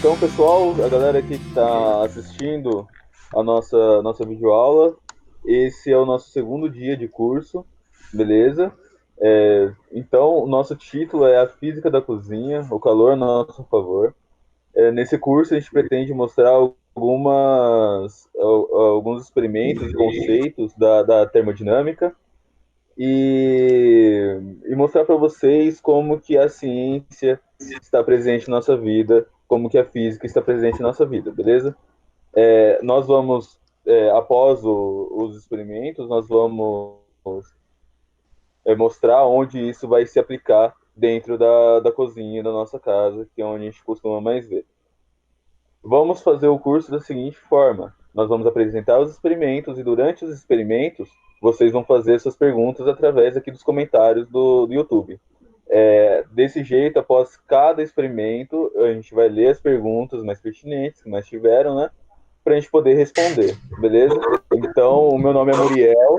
Então, pessoal, a galera aqui que está assistindo a nossa videoaula, esse é o nosso segundo dia de curso, beleza? Então, o nosso título é A Física da Cozinha, o calor a nosso favor. Nesse curso, a gente pretende mostrar alguns experimentos e conceitos da termodinâmica e mostrar para vocês como que a ciência está presente na nossa vida, como que a física está presente na nossa vida, beleza? Nós vamos, após os experimentos, nós vamos mostrar onde isso vai se aplicar dentro da cozinha da nossa casa, que é onde a gente costuma mais ver. Vamos fazer o curso da seguinte forma: nós vamos apresentar os experimentos e durante os experimentos vocês vão fazer suas perguntas através aqui dos comentários do YouTube. Desse jeito, após cada experimento, a gente vai ler as perguntas mais pertinentes que mais tiveram, né? Para a gente poder responder, beleza? Então, o meu nome é Muriel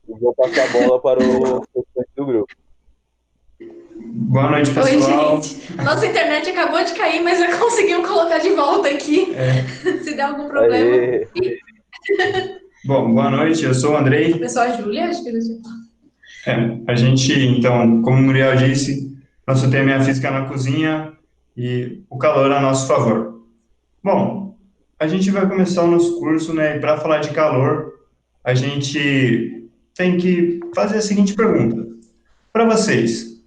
e vou passar a bola para o restante do grupo. Boa noite, pessoal. Oi, gente. Nossa internet acabou de cair, mas já conseguiu colocar de volta aqui. Se der algum problema. Aê. Bom, boa noite, eu sou o Andrei. Eu sou a Júlia, acho que A gente, então, como o Muriel disse, nosso tema é a física na cozinha e o calor a nosso favor. Bom, a gente vai começar o nosso curso, né? E para falar de calor, a gente tem que fazer a seguinte pergunta. Para vocês,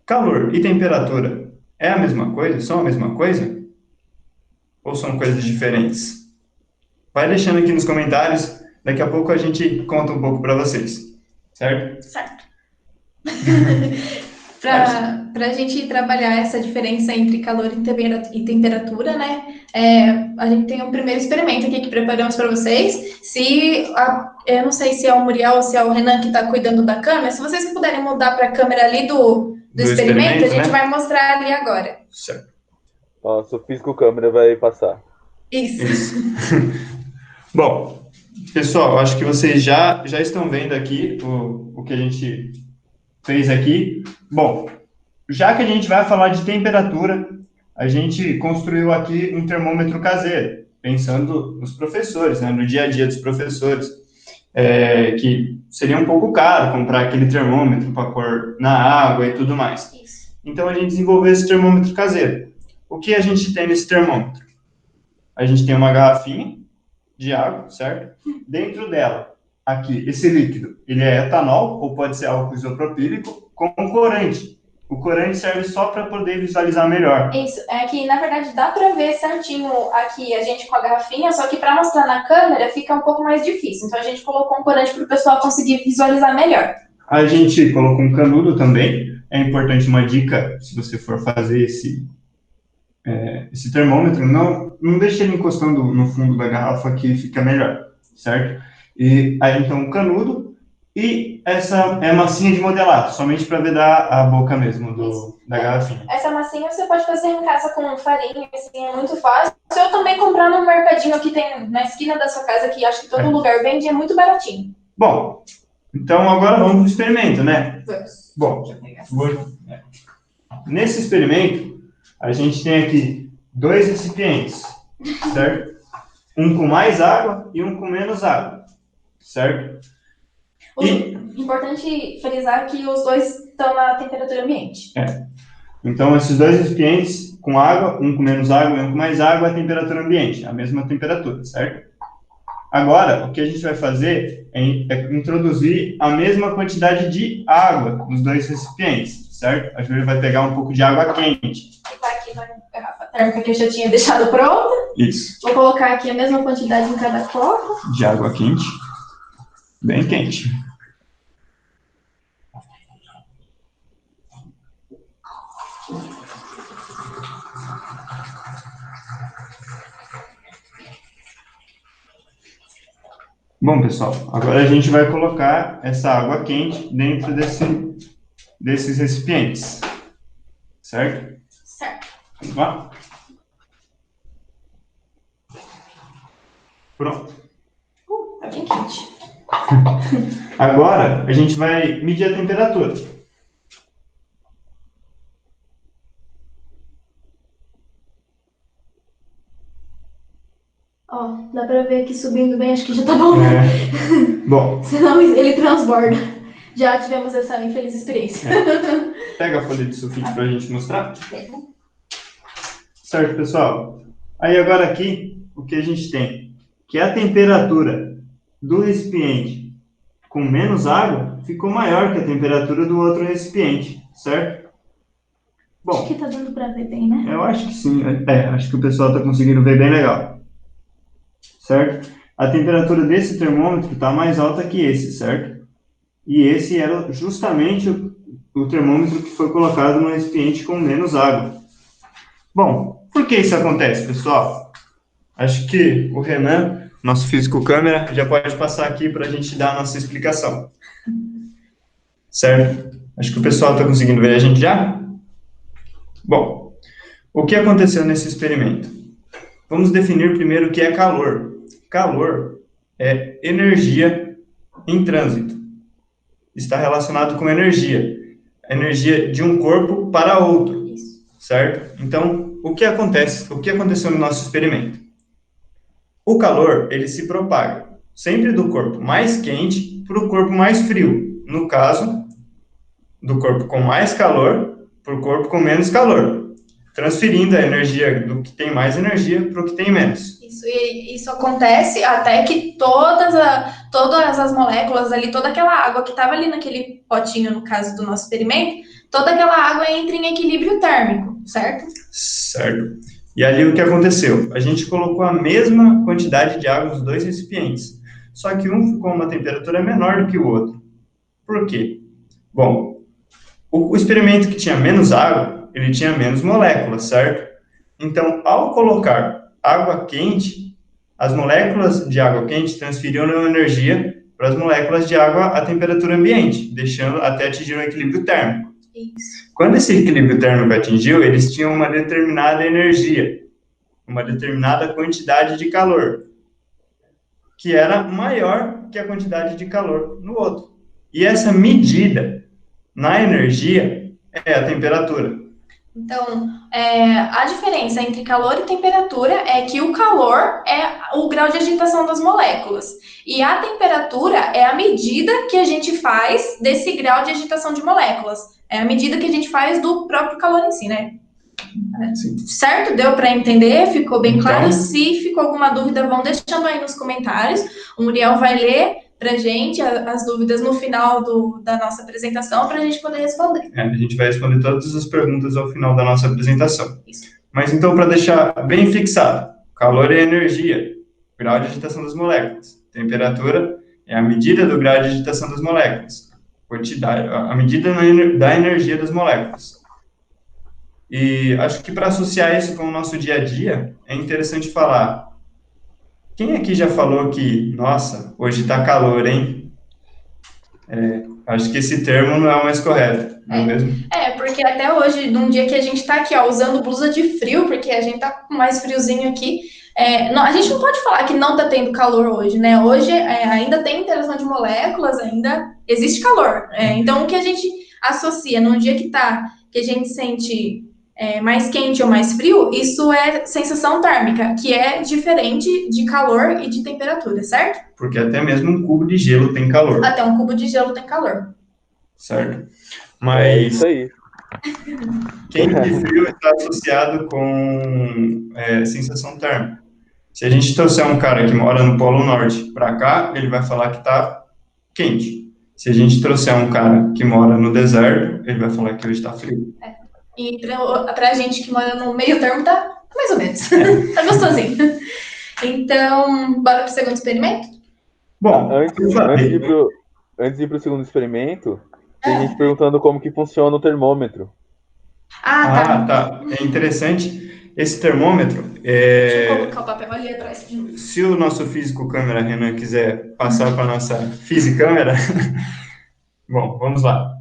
calor e temperatura é a mesma coisa? São a mesma coisa? Ou são coisas diferentes? Vai deixando aqui nos comentários, daqui a pouco a gente conta um pouco para vocês, certo? Certo. Para a gente trabalhar essa diferença entre calor e temperatura, né? A gente tem um primeiro experimento aqui que preparamos para vocês. Eu não sei se é o Muriel ou se é o Renan que está cuidando da câmera, se vocês puderem mudar para a câmera ali do experimento, a gente, né, vai mostrar ali agora. Certo. Nossa, o físico câmera vai passar. Isso. Bom, pessoal, acho que vocês já estão vendo aqui o que a gente fez aqui. Bom, já que a gente vai falar de temperatura, a gente construiu aqui um termômetro caseiro, pensando nos professores, né, no dia a dia dos professores, que seria um pouco caro comprar aquele termômetro para pôr na água e tudo mais. Isso. Então, a gente desenvolveu esse termômetro caseiro. O que a gente tem nesse termômetro? A gente tem uma garrafinha de água, certo? Dentro dela, aqui, esse líquido, ele é etanol, ou pode ser álcool isopropílico, com corante. O corante serve só para poder visualizar melhor. Isso, é que na verdade dá para ver certinho aqui a gente com a garrafinha, só que para mostrar na câmera fica um pouco mais difícil. Então a gente colocou um corante para o pessoal conseguir visualizar melhor. A gente colocou um canudo também. É importante uma dica, se você for fazer esse termômetro, não deixe ele encostando no fundo da garrafa que fica melhor, certo? E aí, então, o canudo e essa é massinha de modelar, somente para vedar a boca mesmo da garrafinha. Essa massinha você pode fazer em casa com farinha, assim, é muito fácil. Ou também comprar no mercadinho que tem na esquina da sua casa, que acho que todo lugar vende, é muito baratinho. Bom, então agora vamos para o experimento, né? Vamos. Bom, nesse experimento, a gente tem aqui 2 recipientes, certo? Um com mais água e um com menos água, certo? Importante frisar que os dois estão na temperatura ambiente. Então, esses 2 recipientes com água, um com menos água e um com mais água, a temperatura ambiente, a mesma temperatura, certo? Agora, o que a gente vai fazer é introduzir a mesma quantidade de água nos 2 recipientes, certo? A Júlia vai pegar um pouco de água quente. Que está aqui na garrafa térmica que eu já tinha deixado pronta. Isso. Vou colocar aqui a mesma quantidade em cada copo. De água quente. Bem quente. Bom, pessoal, agora a gente vai colocar essa água quente dentro desses recipientes, certo? Certo. Vamos lá? Pronto. Tá bem quente. Agora, a gente vai medir a temperatura. Ó, dá pra ver aqui subindo bem, acho que já tá bom. Bom. Senão ele transborda. Já tivemos essa infeliz experiência. Pega a folha de sulfite pra gente mostrar. Certo, pessoal. Aí agora aqui, o que a gente tem? Que a temperatura do recipiente com menos água ficou maior que a temperatura do outro recipiente, certo? Bom, acho que tá dando pra ver bem, né? Eu acho que sim. Acho que o pessoal está conseguindo ver bem legal. Certo? A temperatura desse termômetro está mais alta que esse, certo? E esse era justamente o termômetro que foi colocado no recipiente com menos água. Bom, por que isso acontece, pessoal? Acho que o Renan, nosso físico câmera, já pode passar aqui para a gente dar a nossa explicação. Certo? Acho que o pessoal está conseguindo ver a gente já? Bom, o que aconteceu nesse experimento? Vamos definir primeiro o que é calor. Calor é energia em trânsito. Está relacionado com energia. Energia de um corpo para outro. Certo? Então, o que acontece? O que aconteceu no nosso experimento? O calor, ele se propaga sempre do corpo mais quente para o corpo mais frio. No caso, do corpo com mais calor para o corpo com menos calor, transferindo a energia do que tem mais energia para o que tem menos. Isso acontece até que todas as moléculas ali, toda aquela água que estava ali naquele potinho, no caso do nosso experimento, toda aquela água entra em equilíbrio térmico, certo? Certo. E ali o que aconteceu? A gente colocou a mesma quantidade de água nos dois recipientes, só que um ficou a uma temperatura menor do que o outro. Por quê? Bom, o experimento que tinha menos água, ele tinha menos moléculas, certo? Então, ao colocar água quente, as moléculas de água quente transferiam energia para as moléculas de água à temperatura ambiente, deixando até atingir um equilíbrio térmico. Isso. Quando esse equilíbrio térmico atingiu, eles tinham uma determinada energia, uma determinada quantidade de calor, que era maior que a quantidade de calor no outro. E essa medida na energia é a temperatura. Então, a diferença entre calor e temperatura é que o calor é o grau de agitação das moléculas e a temperatura é a medida que a gente faz desse grau de agitação de moléculas. É a medida que a gente faz do próprio calor em si, né? Sim. Certo? Deu para entender? Ficou bem Então, claro? Se ficou alguma dúvida, vão deixando aí nos comentários. O Muriel vai ler para a gente as dúvidas no final da nossa apresentação para a gente poder responder. A gente vai responder todas as perguntas ao final da nossa apresentação. Isso. Mas então, para deixar bem fixado, calor é energia, grau de agitação das moléculas. Temperatura é a medida do grau de agitação das moléculas, quantidade, a medida da energia das moléculas. E acho que para associar isso com o nosso dia a dia, é interessante falar. Quem aqui já falou que, nossa, hoje está calor, hein? Acho que esse termo não é o mais correto, não é mesmo? Porque até hoje, num dia que a gente está aqui, ó, usando blusa de frio, porque a gente tá com mais friozinho aqui, a gente não pode falar que não está tendo calor hoje, né? Hoje ainda tem interação de moléculas, ainda existe calor. Então, o que a gente associa num dia que a gente sente mais quente ou mais frio, isso é sensação térmica, que é diferente de calor e de temperatura, certo? Porque até mesmo um cubo de gelo tem calor. Até um cubo de gelo tem calor. Certo. É Mas isso aí. quente e frio está associado com sensação térmica. Se a gente trouxer um cara que mora no Polo Norte para cá, ele vai falar que está quente. Se a gente trouxer um cara que mora no deserto, ele vai falar que hoje está frio. E pra gente que mora no meio termo, tá mais ou menos. Tá gostosinho. Então, bora pro segundo experimento? Bom, Antes de ir pro segundo experimento, tem gente perguntando como que funciona o termômetro. Tá. É interessante. Esse termômetro, Deixa eu colocar o papel ali atrás. se o nosso físico câmera Renan quiser passar para a nossa fisicâmera, bom, vamos lá.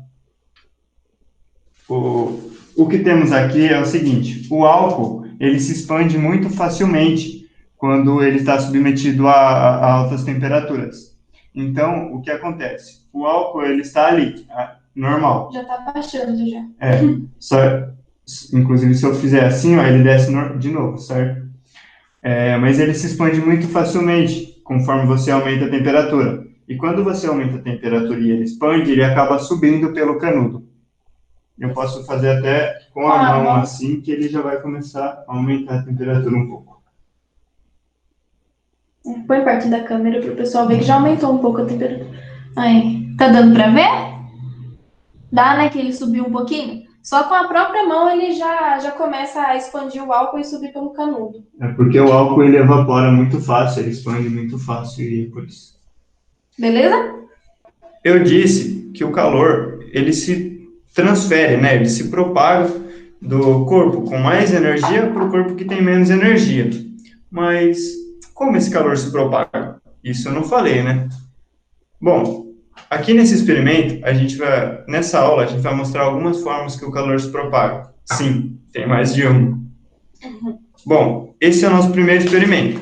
O que temos aqui é o seguinte: o álcool ele se expande muito facilmente quando ele está submetido a altas temperaturas. Então, o que acontece? O álcool ele está ali, normal. Já está baixando já. Inclusive, se eu fizer assim, ó, ele desce de novo, certo? mas ele se expande muito facilmente conforme você aumenta a temperatura. E quando você aumenta a temperatura e ele expande, ele acaba subindo pelo canudo. Eu posso fazer até com a mão assim, que ele já vai começar a aumentar a temperatura um pouco. Põe perto da câmera para o pessoal ver que já aumentou um pouco a temperatura. Aí, tá dando para ver? Dá, né, que ele subiu um pouquinho? Só com a própria mão ele já começa a expandir o álcool e subir pelo canudo. É porque o álcool ele evapora muito fácil, ele expande muito fácil e é por isso. Beleza? Eu disse que o calor, ele se transfere, né? Ele se propaga do corpo com mais energia para o corpo que tem menos energia. Mas como esse calor se propaga? Isso eu não falei, né? Bom, aqui nesse experimento, nessa aula, a gente vai mostrar algumas formas que o calor se propaga. Sim, tem mais de uma. Bom, esse é o nosso primeiro experimento,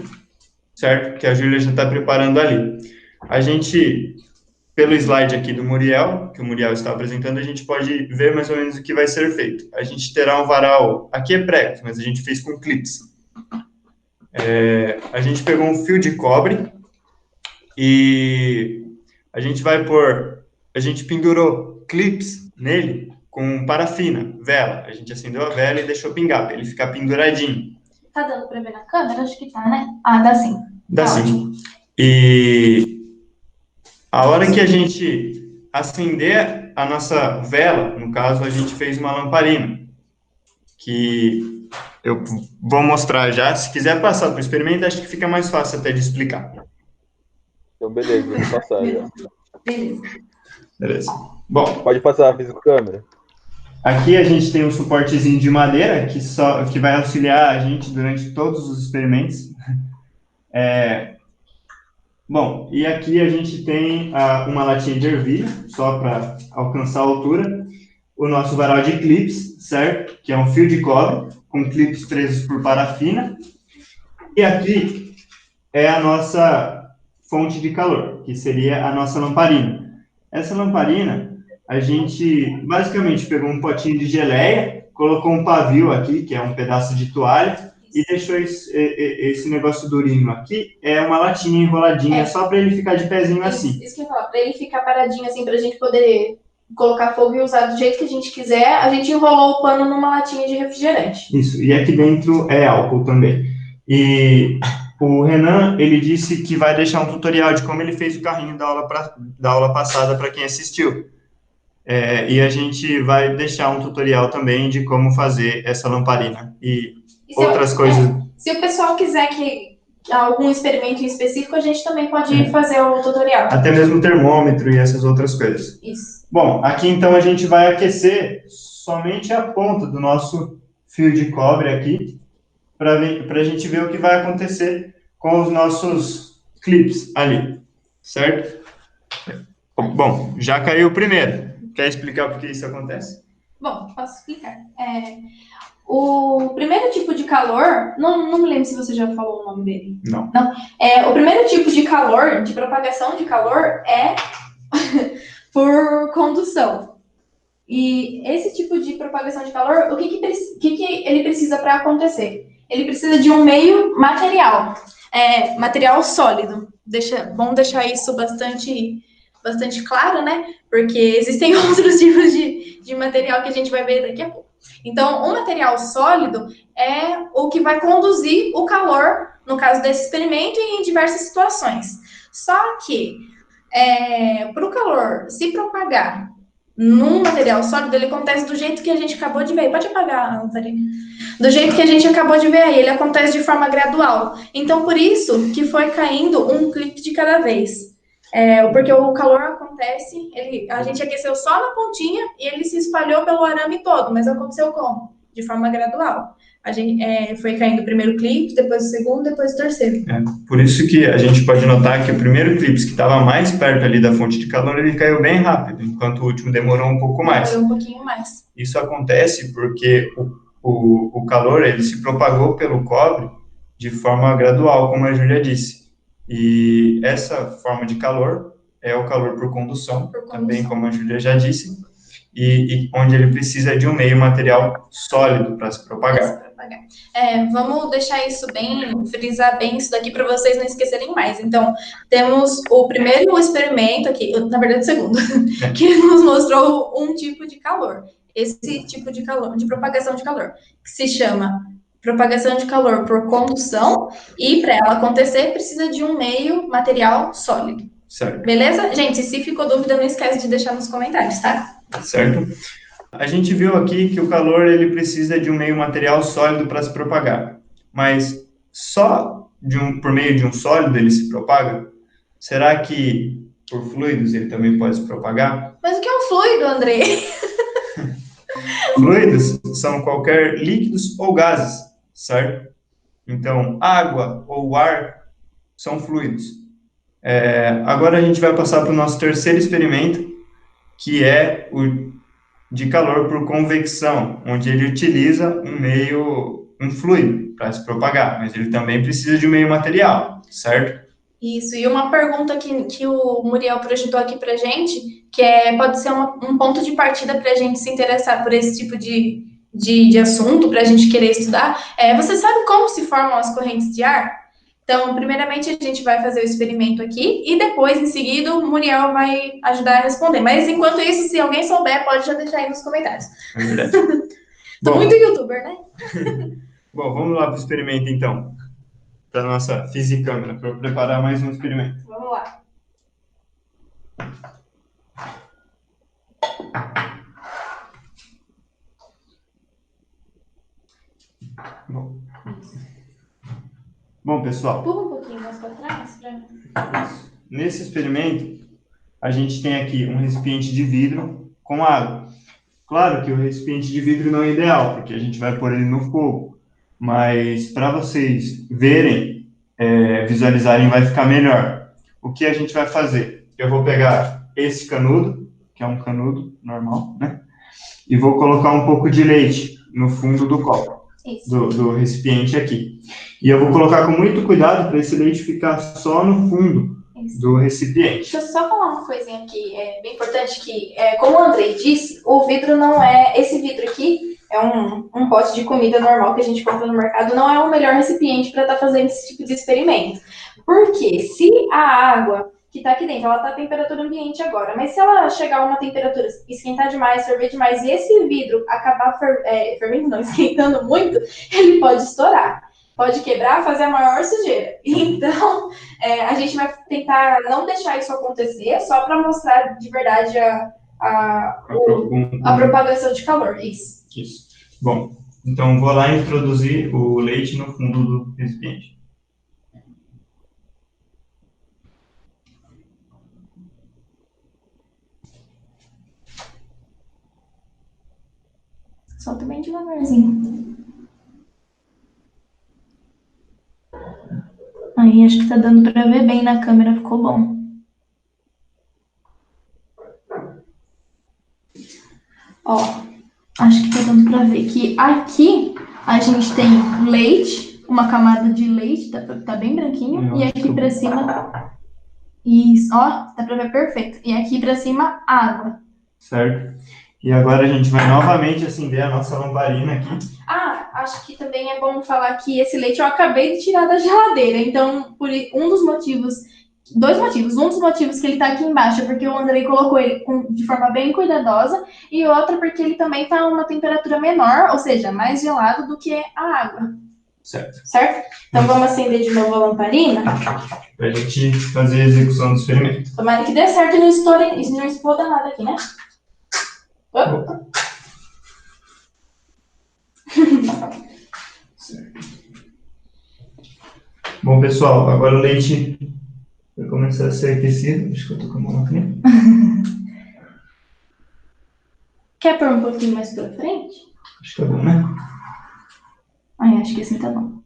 certo? Que a Júlia já está preparando ali. A gente, pelo slide aqui do Muriel, que o Muriel está apresentando, a gente pode ver mais ou menos o que vai ser feito. A gente terá um varal, aqui é prego, mas a gente fez com clips. A gente pegou um fio de cobre e a gente pendurou clips nele com parafina, vela. A gente acendeu a vela e deixou pingar, para ele ficar penduradinho. Tá dando para ver na câmera? Acho que tá, né? Ah, dá sim. Dá sim. E a hora que a gente acender a nossa vela, no caso, a gente fez uma lamparina, que eu vou mostrar já. Se quiser passar para o experimento, acho que fica mais fácil até de explicar. Então, beleza, vou passar já. Beleza. Bom, pode passar a câmera. Aqui a gente tem um suportezinho de madeira que vai auxiliar a gente durante todos os experimentos. Bom, e aqui a gente tem uma latinha de ervilha, só para alcançar a altura. O nosso varal de clips, certo? Que é um fio de cobre, com clips presos por parafina. E aqui é a nossa fonte de calor, que seria a nossa lamparina. Essa lamparina, a gente basicamente pegou um potinho de geleia, colocou um pavio aqui, que é um pedaço de toalha, e deixou esse negócio durinho aqui, é uma latinha enroladinha, só para ele ficar de pezinho assim. Isso que eu ia falar, para ele ficar paradinho assim, para a gente poder colocar fogo e usar do jeito que a gente quiser, a gente enrolou o pano numa latinha de refrigerante. Isso, e aqui dentro é álcool também. E o Renan, ele disse que vai deixar um tutorial de como ele fez o carrinho da aula passada para quem assistiu. E a gente vai deixar um tutorial também de como fazer essa lamparina e outras coisas. Se o pessoal quiser que algum experimento em específico, a gente também pode fazer o tutorial. Até mesmo termômetro e essas outras coisas. Isso. Bom, aqui então a gente vai aquecer somente a ponta do nosso fio de cobre aqui, para a gente ver o que vai acontecer com os nossos clips ali, certo? Bom, já caiu o primeiro. Quer explicar por que isso acontece? Bom, posso explicar. O primeiro tipo de calor, não me lembro se você já falou o nome dele. Não. O primeiro tipo de calor, de propagação de calor, é por condução. E esse tipo de propagação de calor, o que ele precisa para acontecer? Ele precisa de um meio material, material sólido. Bom deixar isso bastante claro, né? Porque existem outros tipos de material que a gente vai ver daqui a pouco. Então, o material sólido é o que vai conduzir o calor, no caso desse experimento, e em diversas situações. Só que, para o calor se propagar num material sólido, ele acontece do jeito que a gente acabou de ver. Pode apagar, Antarina. Do jeito que a gente acabou de ver aí, ele acontece de forma gradual. Então, por isso que foi caindo um clipe de cada vez. Porque o calor acontece, a gente aqueceu só na pontinha e ele se espalhou pelo arame todo, mas aconteceu como? De forma gradual. A gente foi caindo o primeiro clipe, depois o segundo, depois o terceiro. Por isso que a gente pode notar que o primeiro clipe, que estava mais perto ali da fonte de calor, ele caiu bem rápido, enquanto o último demorou um pouco mais. Demorou um pouquinho mais. Isso acontece porque o calor ele se propagou pelo cobre de forma gradual, como a Júlia disse. E essa forma de calor é o calor por condução, também como a Júlia já disse, e onde ele precisa de um meio material sólido para se propagar. propagar. Vamos deixar isso bem, frisar bem isso daqui para vocês não esquecerem mais. Então, temos o primeiro experimento aqui, na verdade o segundo, que nos mostrou um tipo de calor. Esse tipo de calor, de propagação de calor, que se chama propagação de calor por condução, e para ela acontecer precisa de um meio material sólido. Certo. Beleza? Gente, se ficou dúvida, não esquece de deixar nos comentários, tá? Certo. A gente viu aqui que o calor ele precisa de um meio material sólido para se propagar, mas só por meio de um sólido ele se propaga? Será que por fluidos ele também pode se propagar? Mas o que é um fluido, Andrei? Fluidos são qualquer líquidos ou gases, certo? Então, água ou ar são fluidos. Agora a gente vai passar para o nosso terceiro experimento, que é o de calor por convecção, onde ele utiliza um fluido para se propagar, mas ele também precisa de um meio material, certo? Isso, e uma pergunta que o Muriel projetou aqui para gente, que pode ser um ponto de partida para a gente se interessar por esse tipo de assunto, para a gente querer estudar. Você sabe como se formam as correntes de ar? Então, primeiramente, a gente vai fazer o experimento aqui e depois, em seguida, o Muriel vai ajudar a responder. Mas, enquanto isso, se alguém souber, pode já deixar aí nos comentários. É verdade. Tô muito youtuber, né? Bom, vamos lá para o experimento, então. Para a nossa fisicâmera, para eu preparar mais um experimento. Vamos lá. Bom, pessoal. Pula um pouquinho mais para trás. Nesse experimento, a gente tem aqui um recipiente de vidro com água. Claro que o recipiente de vidro não é ideal, porque a gente vai pôr ele no fogo. Mas para vocês verem, visualizarem, vai ficar melhor. O que a gente vai fazer? Eu vou pegar esse canudo, que é um canudo normal, né? E vou colocar um pouco de leite no fundo do copo, do recipiente aqui. E eu vou colocar com muito cuidado para esse leite ficar só no fundo do recipiente. Deixa eu só falar uma coisinha aqui, bem importante, que, como o Andrei disse, o vidro não esse vidro aqui é um pote de comida normal que a gente compra no mercado, não é o melhor recipiente para estar fazendo esse tipo de experimento. Porque se a água que está aqui dentro, ela está a temperatura ambiente agora, mas se ela chegar a uma temperatura, esquentar demais, ferver demais, e esse vidro acabar fervendo, não, esquentando muito, ele pode estourar. Pode quebrar, fazer a maior sujeira. Então, a gente vai tentar não deixar isso acontecer, só para mostrar de verdade a propagação de calor. Isso. Bom, então vou lá introduzir o leite no fundo do recipiente. Solta bem devagarzinho. Aí, acho que tá dando para ver bem na câmera, ficou bom. Ó, acho que tá dando para ver que aqui a gente tem leite, uma camada de leite, tá bem branquinho, e aqui para cima, isso, ó, dá para ver perfeito. E aqui para cima, água. Certo. E agora a gente vai novamente acender a nossa lamparina aqui. Acho que também é bom falar que esse leite eu acabei de tirar da geladeira, então dois motivos. Um dos motivos que ele tá aqui embaixo é porque o Andrei colocou ele de forma bem cuidadosa, e outro porque ele também tá a uma temperatura menor, ou seja, mais gelado do que a água. Certo? Então vamos acender de novo a lamparina. Pra gente fazer a execução do experimento. Tomara que dê certo e não exploda nada aqui, né? Opa. Bom, pessoal, agora o leite vai começar a ser aquecido. Acho que eu tô com a mão aqui. Quer pôr um pouquinho mais pra frente? Acho que tá bom, né? Acho que assim tá bom.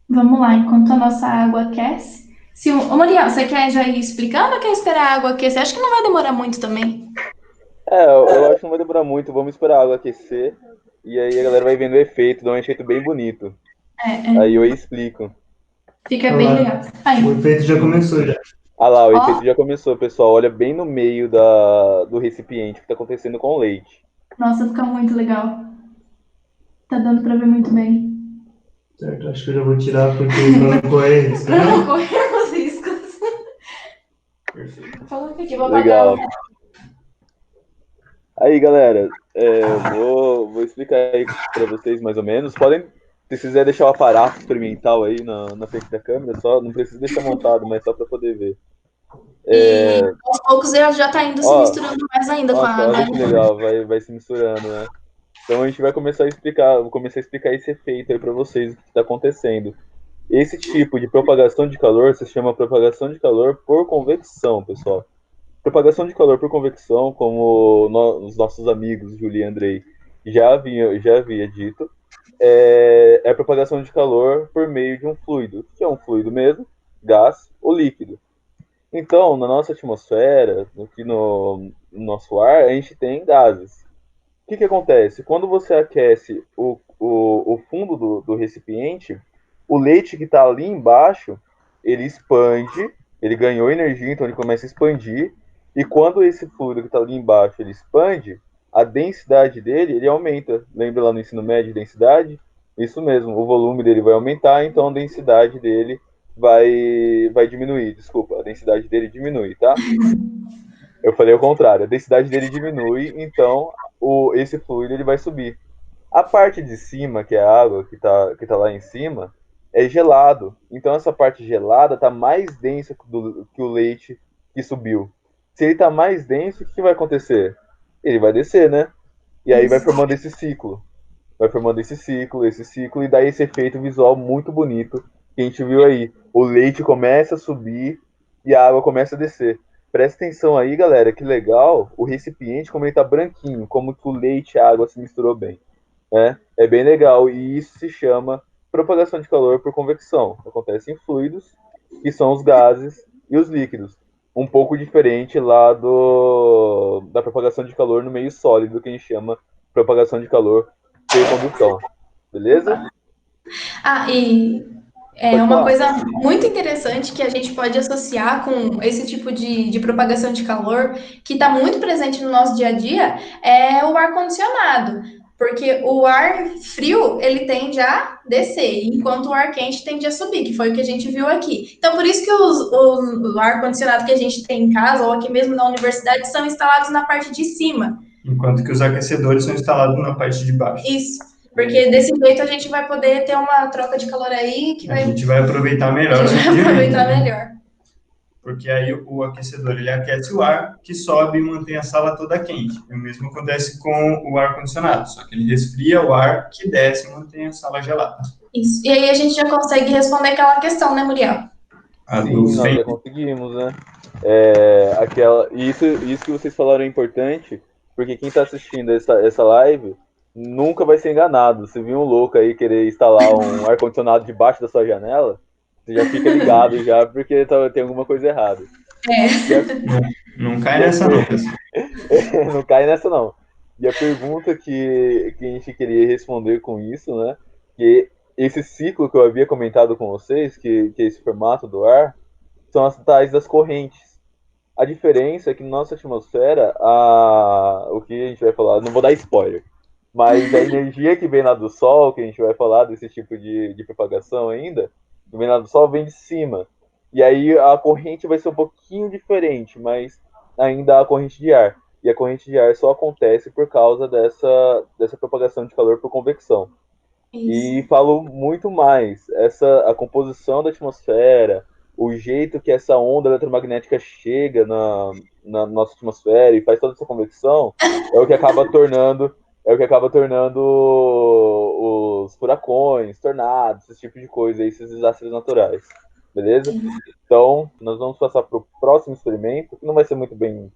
Vamos lá, enquanto a nossa água aquece. Ô, Muriel, você quer já ir explicando ou quer esperar a água aquecer? Acho que não vai demorar muito também. Eu acho que não vai demorar muito. Vamos esperar a água aquecer. E aí a galera vai vendo o efeito, dá um efeito bem bonito. Aí eu explico. Fica bem legal. O efeito já começou já. Lá, o efeito já começou, pessoal. Olha bem no meio do recipiente o que está acontecendo com o leite. Nossa, fica muito legal. Tá dando pra ver muito bem. Certo, acho que eu já vou tirar porque para não correr risco, Pra não né? correr os riscos. Perfeito. Falando aqui, vou apagar Legal. Aí, galera, vou explicar aí para vocês mais ou menos. Podem, se quiser deixar o aparato experimental aí na frente da câmera, só não precisa deixar montado, mas só para poder ver. E aos poucos ele já tá indo se Ó, misturando mais ainda com a nossa, água. olha que legal, vai se misturando, né? Então a gente vai começar a explicar, vou começar a explicar esse efeito aí para vocês, o que está acontecendo. Esse tipo de propagação de calor se chama propagação de calor por convecção, pessoal. Propagação de calor por convecção, como os nossos amigos Julia e Andrei já havia dito, é propagação de calor por meio de um fluido, que é um fluido mesmo, gás ou líquido. Então, na nossa atmosfera, aqui no nosso ar, a gente tem gases. O que acontece? Quando você aquece o fundo do recipiente, o leite que está ali embaixo, ele expande, ele ganhou energia, então ele começa a expandir, e quando esse fluido que está ali embaixo ele expande, a densidade dele ele aumenta. Lembra lá no ensino médio de densidade? Isso mesmo, o volume dele vai aumentar, então a densidade dele vai diminuir. Desculpa, a densidade dele diminui, tá? Eu falei o contrário, a densidade dele diminui, então esse fluido ele vai subir. A parte de cima, que é a água que tá lá em cima, é gelado. Então essa parte gelada está mais densa que o leite que subiu. Se ele está mais denso, o que vai acontecer? Ele vai descer, né? E aí vai Isso. formando esse ciclo. Vai formando esse ciclo, e dá esse efeito visual muito bonito que a gente viu aí. O leite começa a subir e a água começa a descer. Presta atenção aí, galera, que legal o recipiente, como ele tá branquinho, como que o leite e a água se misturou bem, né? É bem legal, e isso se chama propagação de calor por convecção. Acontece em fluidos, que são os gases e os líquidos. Um pouco diferente lá da propagação de calor no meio sólido, que a gente chama propagação de calor por condução. Beleza? Ah, e Pode uma falar. coisa muito interessante que a gente pode associar com esse tipo de propagação de calor, que está muito presente no nosso dia a dia, é o ar-condicionado. Porque o ar frio, ele tende a descer, enquanto o ar quente tende a subir, que foi o que a gente viu aqui. Então, por isso que o ar-condicionado que a gente tem em casa, ou aqui mesmo na universidade, são instalados na parte de cima. Enquanto que os aquecedores são instalados na parte de baixo. Isso. Porque desse jeito a gente vai poder ter uma troca de calor aí que A vai gente vai aproveitar a melhor o gente vai rendimento, aproveitar né? melhor. Porque aí o aquecedor ele aquece o ar, que sobe e mantém a sala toda quente. E o mesmo acontece com o ar-condicionado, só que ele resfria o ar que desce e mantém a sala gelada. Isso. E aí a gente já consegue responder aquela questão, né, Muriel? Sim, nós já conseguimos, né? Isso que vocês falaram é importante, porque quem está assistindo essa live nunca vai ser enganado. Se vir um louco aí querer instalar um ar-condicionado debaixo da sua janela, você já fica ligado já, porque tem alguma coisa errada. E a, Não cai e a nessa não, pessoal. não cai nessa não. E a pergunta que a gente queria responder com isso, né? Que esse ciclo que eu havia comentado com vocês, que é esse formato do ar, são as tais das correntes. A diferença é que na nossa atmosfera, o que a gente vai falar, não vou dar spoiler, mas a energia que vem lá do Sol, que a gente vai falar desse tipo de propagação ainda, que vem lá do Sol, vem de cima. E aí a corrente vai ser um pouquinho diferente, mas ainda a corrente de ar. E a corrente de ar só acontece por causa dessa propagação de calor por convecção. Isso. E falo muito mais, a composição da atmosfera, o jeito que essa onda eletromagnética chega na nossa atmosfera e faz toda essa convecção, é o que acaba tornando os furacões, tornados, esse tipo de coisa, esses desastres naturais. Beleza? Então, nós vamos passar para o próximo experimento, que não vai ser muito bem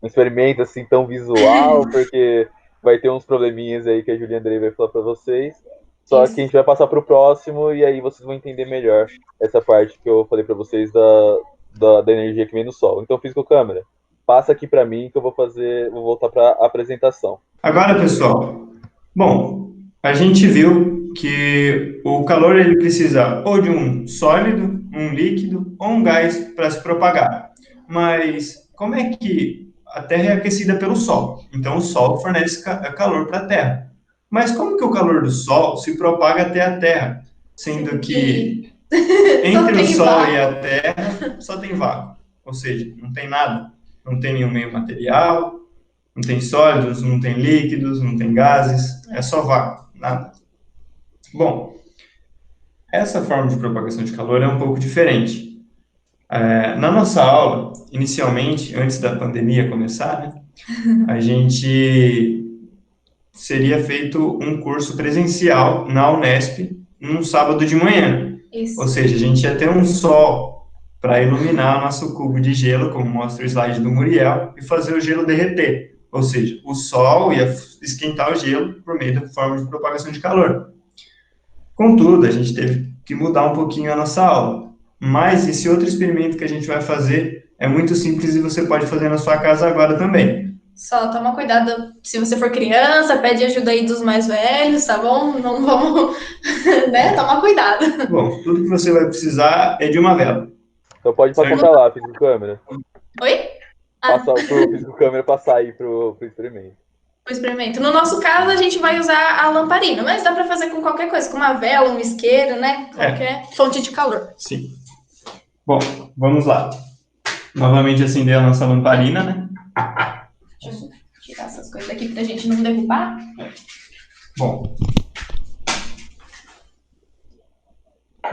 um experimento assim tão visual, porque vai ter uns probleminhas aí que a Julia Andrei vai falar para vocês. Só que a gente vai passar para o próximo e aí vocês vão entender melhor essa parte que eu falei para vocês da energia que vem do Sol. Então, físico câmera, passa aqui para mim que eu vou voltar para a apresentação. Agora, pessoal, bom, a gente viu que o calor ele precisa ou de um sólido, um líquido ou um gás para se propagar. Mas como é que a Terra é aquecida pelo Sol. Então, o Sol fornece calor para a Terra. Mas como que o calor do Sol se propaga até a Terra? Sendo que entre o Sol e a Terra só tem vácuo. Ou seja, não tem nada. Não tem nenhum meio material, não tem sólidos, não tem líquidos, não tem gases. É só vácuo, nada. Bom, essa forma de propagação de calor é um pouco diferente. Na nossa aula, inicialmente, antes da pandemia começar, né, a gente seria feito um curso presencial na Unesp, num sábado de manhã. Isso. Ou seja, a gente ia ter um sol para iluminar o nosso cubo de gelo, como mostra o slide do Muriel, e fazer o gelo derreter. Ou seja, o sol ia esquentar o gelo por meio da forma de propagação de calor. Contudo, a gente teve que mudar um pouquinho a nossa aula. Mas esse outro experimento que a gente vai fazer é muito simples e você pode fazer na sua casa agora também. Só toma cuidado, se você for criança, pede ajuda aí dos mais velhos, tá bom? Não vamos, né? Toma cuidado. Bom, tudo que você vai precisar é de uma vela. Então pode passar pra lá, físico câmera. Oi? Passar pro físico câmera passar aí pro experimento. O experimento. No nosso caso, a gente vai usar a lamparina, mas dá para fazer com qualquer coisa, com uma vela, um isqueiro, né? Qualquer fonte de calor. Sim. Bom, vamos lá. Novamente acender a nossa lamparina, né? Deixa eu tirar essas coisas aqui pra gente não derrubar. Bom.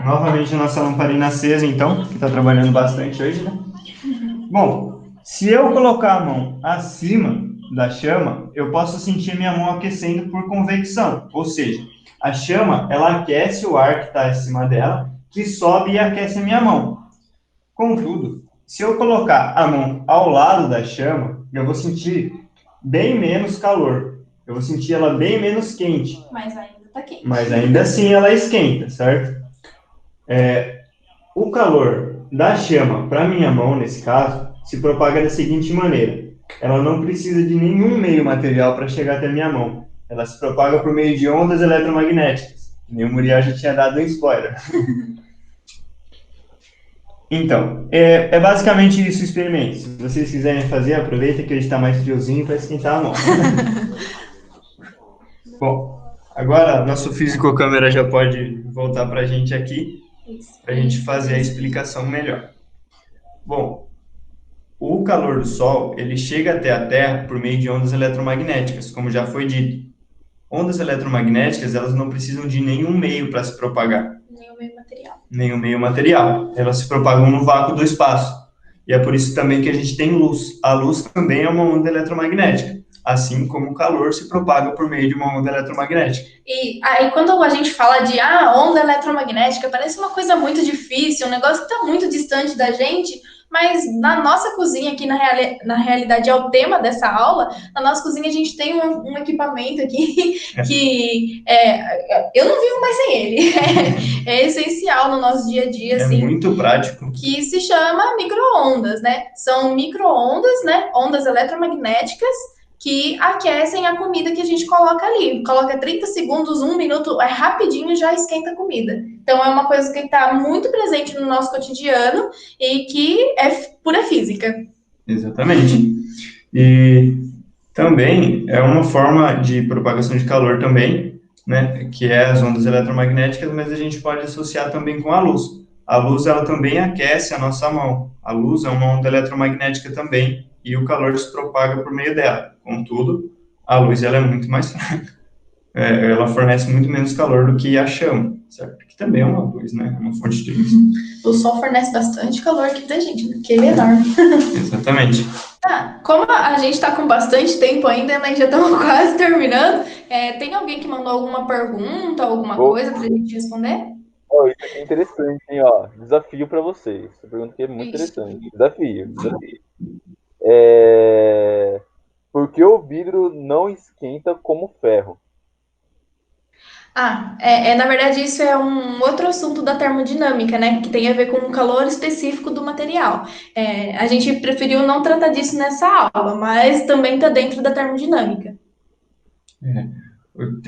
Novamente a nossa lamparina acesa, então, que está trabalhando bastante hoje, né? Bom, se eu colocar a mão acima da chama, eu posso sentir minha mão aquecendo por convecção, ou seja, a chama, ela aquece o ar que está acima dela, que sobe e aquece a minha mão. Contudo, se eu colocar a mão ao lado da chama, eu vou sentir bem menos calor, eu vou sentir ela bem menos quente. Mas ainda está quente. Mas ainda assim ela esquenta, certo? O calor da chama para minha mão, nesse caso, se propaga da seguinte maneira. Ela não precisa de nenhum meio material para chegar até minha mão. Ela se propaga por meio de ondas eletromagnéticas. E o Muriel já tinha dado um spoiler. Então, é basicamente isso o experimento. Se vocês quiserem fazer, aproveita que hoje está mais friozinho para esquentar a mão. Bom, agora nosso físico câmera já pode voltar para a gente aqui, para a gente fazer a explicação melhor. Bom, o calor do Sol, ele chega até a Terra por meio de ondas eletromagnéticas, como já foi dito. Ondas eletromagnéticas, elas não precisam de nenhum meio para se propagar. Nenhum meio material. Nenhum meio material. Elas se propagam no vácuo do espaço. E é por isso também que a gente tem luz. A luz também é uma onda eletromagnética, assim como o calor se propaga por meio de uma onda eletromagnética. E aí, quando a gente fala de onda eletromagnética, parece uma coisa muito difícil, um negócio que está muito distante da gente, mas na nossa cozinha aqui, na realidade, é o tema dessa aula. Na nossa cozinha a gente tem um equipamento aqui que eu não vivo mais sem ele. É essencial no nosso dia a dia, assim. É muito prático. Que se chama micro-ondas, né? São micro-ondas, né? Ondas eletromagnéticas que aquecem a comida que a gente coloca ali. Coloca 30 segundos, 1 minuto, rapidinho já esquenta a comida. Então, é uma coisa que está muito presente no nosso cotidiano e que é pura física. Exatamente. E também é uma forma de propagação de calor também, né, que é as ondas eletromagnéticas, mas a gente pode associar também com a luz. A luz, ela também aquece a nossa mão. A luz é uma onda eletromagnética também, e o calor se propaga por meio dela. Contudo, a luz ela é muito mais fraca. Ela fornece muito menos calor do que a chama, certo? Que também é uma luz, né? É uma fonte de luz. O sol fornece bastante calor aqui pra gente, porque ele é enorme. Exatamente. Como a gente está com bastante tempo ainda, né? Já estamos quase terminando. Tem alguém que mandou alguma pergunta, alguma coisa pra gente responder? Isso aqui é interessante, hein? Ó, desafio para vocês. Essa pergunta aqui é muito interessante. Desafio. Por que o vidro não esquenta como ferro? Na verdade, isso é um outro assunto da termodinâmica, né? Que tem a ver com o calor específico do material. A gente preferiu não tratar disso nessa aula, mas também está dentro da termodinâmica.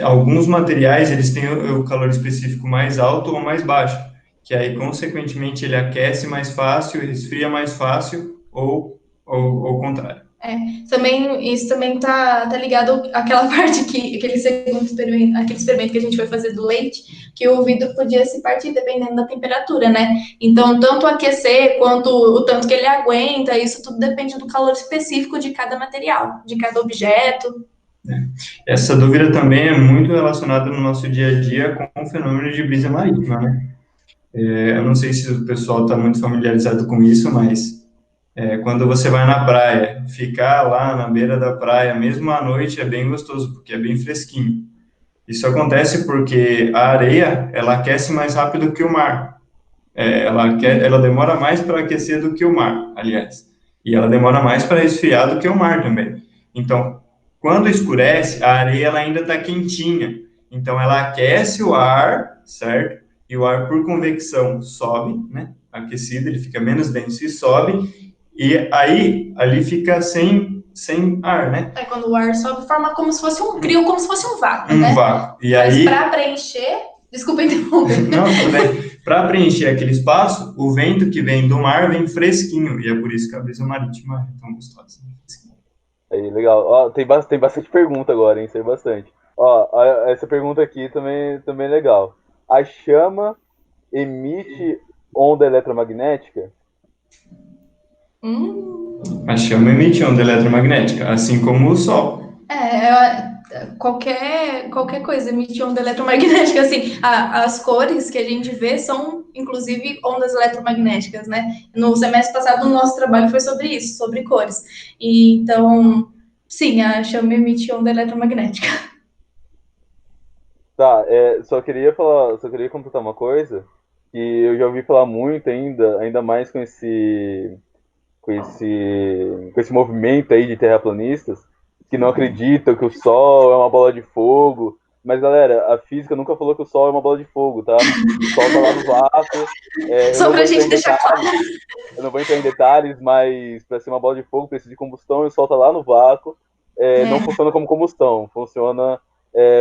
Alguns materiais, eles têm o calor específico mais alto ou mais baixo, que aí, consequentemente, ele aquece mais fácil, esfria mais fácil, ou o contrário. Também, isso também tá ligado àquela parte aquele experimento que a gente foi fazer do leite, que o vidro podia se partir dependendo da temperatura, né? Então, tanto aquecer quanto o tanto que ele aguenta, isso tudo depende do calor específico de cada material, de cada objeto. Essa dúvida também é muito relacionada no nosso dia a dia com o fenômeno de brisa marítima, né? Eu não sei se o pessoal está muito familiarizado com isso, mas quando você vai na praia, ficar lá na beira da praia, mesmo à noite, é bem gostoso, porque é bem fresquinho. Isso acontece porque a areia, ela aquece mais rápido que o mar. Ela demora mais para aquecer do que o mar, aliás. E ela demora mais para esfriar do que o mar também. Então, quando escurece, a areia ela ainda está quentinha. Então, ela aquece o ar, certo? E o ar, por convecção, sobe, né? Aquecido, ele fica menos denso e sobe. E aí, ali fica sem ar, né? Quando o ar sobe, forma como se fosse cria como se fosse um vácuo, né? Vácuo. E Mas aí... para preencher, desculpa interromper. Não, tudo bem. Para preencher aquele espaço, o vento que vem do mar vem fresquinho, e é por isso que a brisa marítima é tão gostosa. Aí, legal. Ó, tem bastante pergunta agora, hein? Sei bastante. Ó, essa pergunta aqui também é legal. A chama emite onda eletromagnética? A chama emite onda eletromagnética, assim como o Sol. Qualquer coisa emite onda eletromagnética, assim, as cores que a gente vê são, inclusive, ondas eletromagnéticas, né? No semestre passado, o nosso trabalho foi sobre isso, sobre cores. E, então, sim, a chama emite onda eletromagnética. Tá, só queria completar uma coisa, que eu já ouvi falar muito ainda mais com esse movimento aí de terraplanistas, que não acreditam que o Sol é uma bola de fogo. Mas, galera, a física nunca falou que o Sol é uma bola de fogo, tá? O Sol tá lá no vácuo. Só pra gente deixar claro. Eu não vou entrar em detalhes, mas para ser uma bola de fogo precisa de combustão e o Sol tá lá no vácuo. Não funciona como combustão, funciona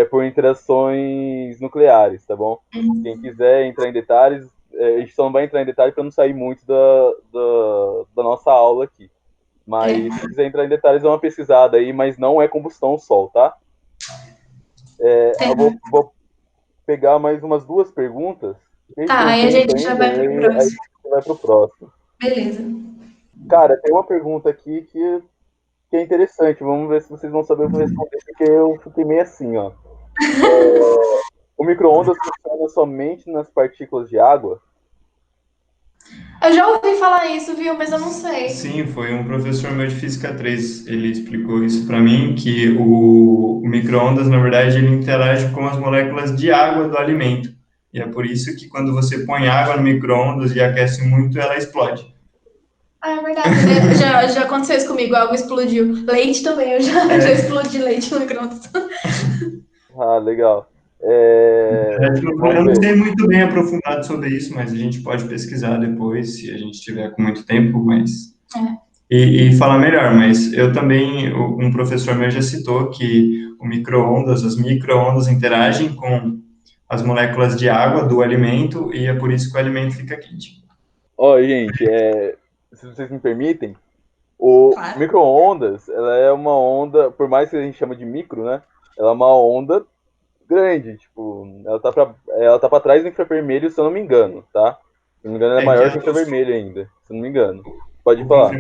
por interações nucleares, tá bom? Quem quiser entrar em detalhes, a gente só não vai entrar em detalhes para não sair muito da nossa aula aqui. Mas se quiser entrar em detalhes, dá uma pesquisada aí, mas não é combustão o Sol, tá? Eu vou pegar mais umas 2 perguntas. Tá, aí a gente já vai pro próximo. Aí a gente vai pro próximo. Beleza. Cara, tem uma pergunta aqui que é interessante. Vamos ver se vocês vão saber responder, porque eu fiquei meio assim, ó. O micro-ondas funciona somente nas partículas de água? Eu já ouvi falar isso, viu? Mas eu não sei. Sim, foi um professor meu de Física 3, ele explicou isso para mim, que o micro-ondas, na verdade, ele interage com as moléculas de água do alimento. E é por isso que quando você põe água no micro-ondas e aquece muito, ela explode. É verdade, né? Já aconteceu isso comigo, algo explodiu. Leite também, eu já explodi leite no micro-ondas. Ah, legal. Eu não sei muito bem aprofundado sobre isso, mas a gente pode pesquisar depois, se a gente tiver com muito tempo, mas... E falar melhor, mas eu também, um professor meu já citou que as micro-ondas interagem com as moléculas de água do alimento e é por isso que o alimento fica quente. Gente, se vocês me permitem, o micro-ondas, ela é uma onda, por mais que a gente chama de micro, né? Ela é uma onda grande, tipo, ela tá pra trás do infravermelho, se eu não me engano, tá? Se não me engano, ela é maior que o infravermelho ainda, se eu não me engano. Pode falar.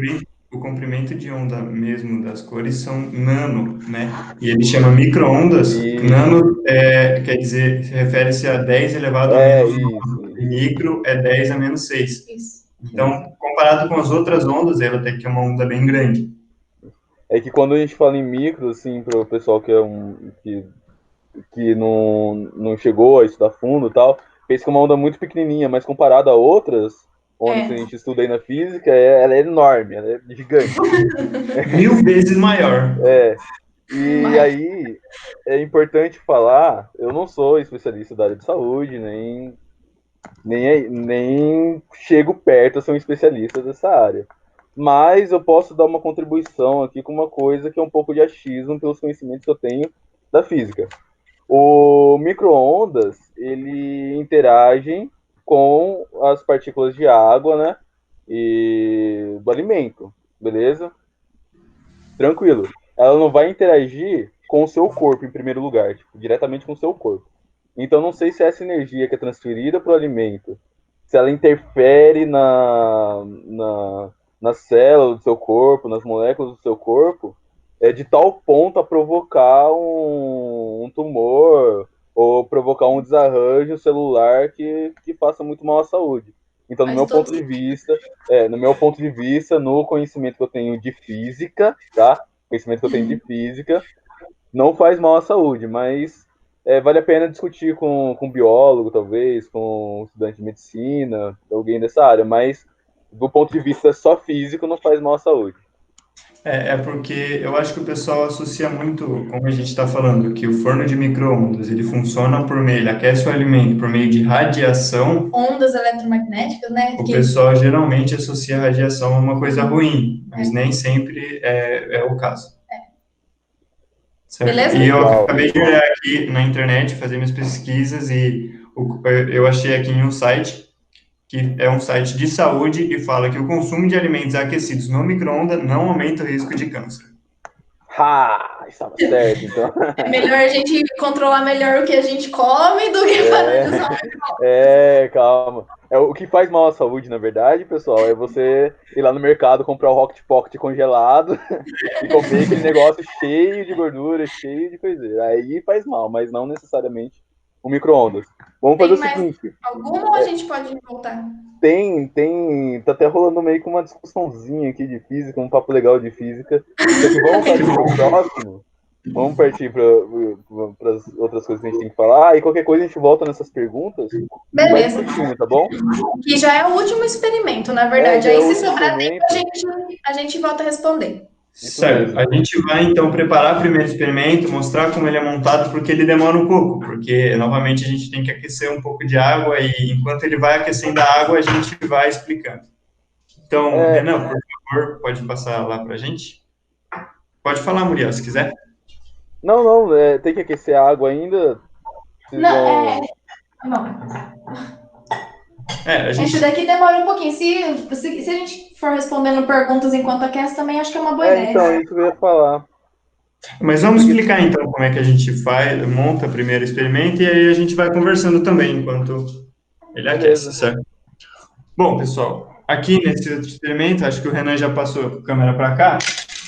O comprimento de onda mesmo das cores são nano, né? E ele chama micro-ondas. Nano quer dizer, refere-se a 10 elevado a menos 9. E micro é 10 a menos 6. Isso. Então, comparado com as outras ondas, ela até que é uma onda bem grande. É que quando a gente fala em micro, assim, para o pessoal que não chegou a estudar fundo e tal, pensa que é uma onda muito pequenininha, mas comparada a outras ondas que a gente estuda aí na física, ela é enorme, ela é gigante. 1000 vezes maior. E aí, é importante falar, eu não sou especialista da área de saúde, nem chego perto a ser um especialista dessa área. Mas eu posso dar uma contribuição aqui com uma coisa que é um pouco de achismo pelos conhecimentos que eu tenho da física. O micro-ondas, ele interage com as partículas de água, né? E do alimento, beleza? tranquilo. Ela não vai interagir com o seu corpo, em primeiro lugar, tipo, diretamente com o seu corpo. Então, não sei se essa energia que é transferida para o alimento, se ela interfere na célula do seu corpo, nas moléculas do seu corpo, de tal ponto a provocar um tumor ou provocar um desarranjo celular que faça muito mal à saúde. Então, no Faz meu todo ponto de vista, no conhecimento que eu tenho de física, tá? Conhecimento que eu tenho de física, não faz mal à saúde, mas vale a pena discutir com um biólogo, talvez, com um estudante de medicina, alguém dessa área, mas do ponto de vista só físico, não faz mal à saúde. É porque eu acho que o pessoal associa muito, como a gente está falando, que o forno de micro-ondas, ele funciona por meio, ele aquece o alimento por meio de radiação. ondas eletromagnéticas, né? O Que pessoal geralmente associa a radiação a uma coisa ruim, mas nem sempre é o caso. Certo? Beleza? E eu Legal. acabei de olhar aqui na internet, fazer minhas pesquisas, e eu achei aqui em um site, que é um site de saúde, e fala que o consumo de alimentos aquecidos no micro-ondas não aumenta o risco de câncer. Estava certo, então. é melhor a gente controlar melhor o que a gente come do que parar de usar Calma. O que faz mal à saúde, na verdade, pessoal, é você ir lá no mercado comprar o Rocket Pocket congelado e comer aquele negócio cheio de gordura, cheio de coisa. Aí faz mal, mas não necessariamente o micro-ondas. Vamos fazer Tem o mais seguinte. alguma ou a gente pode voltar? Tá até rolando meio que uma discussãozinha aqui de física, um papo legal de física. Só que vamos partir pro próximo. Vamos partir para as outras coisas que a gente tem que falar. E qualquer coisa a gente volta nessas perguntas e vai Beleza. discutindo, tá bom? Que já é o último experimento, na verdade. já é Aí, o se último sobrar tempo, experimento. a gente volta a responder. Isso Certo. mesmo. A gente vai, então, preparar o primeiro experimento, mostrar como ele é montado, porque ele demora um pouco, porque, novamente, a gente tem que aquecer um pouco de água e, enquanto ele vai aquecendo a água, a gente vai explicando. Então, Renan, por favor, pode passar lá para a gente? Pode falar, Muriel, se quiser. Não, tem que aquecer a água ainda. Não. A gente... Esse daqui demora um pouquinho. Se a gente for respondendo perguntas enquanto aquece, também acho que é uma boa ideia. Então, isso que eu ia falar. Mas vamos explicar, então, como é que a gente monta o primeiro experimento, e aí a gente vai conversando também, enquanto ele aquece, certo? Bom, pessoal, aqui nesse outro experimento, acho que o Renan já passou a câmera para cá,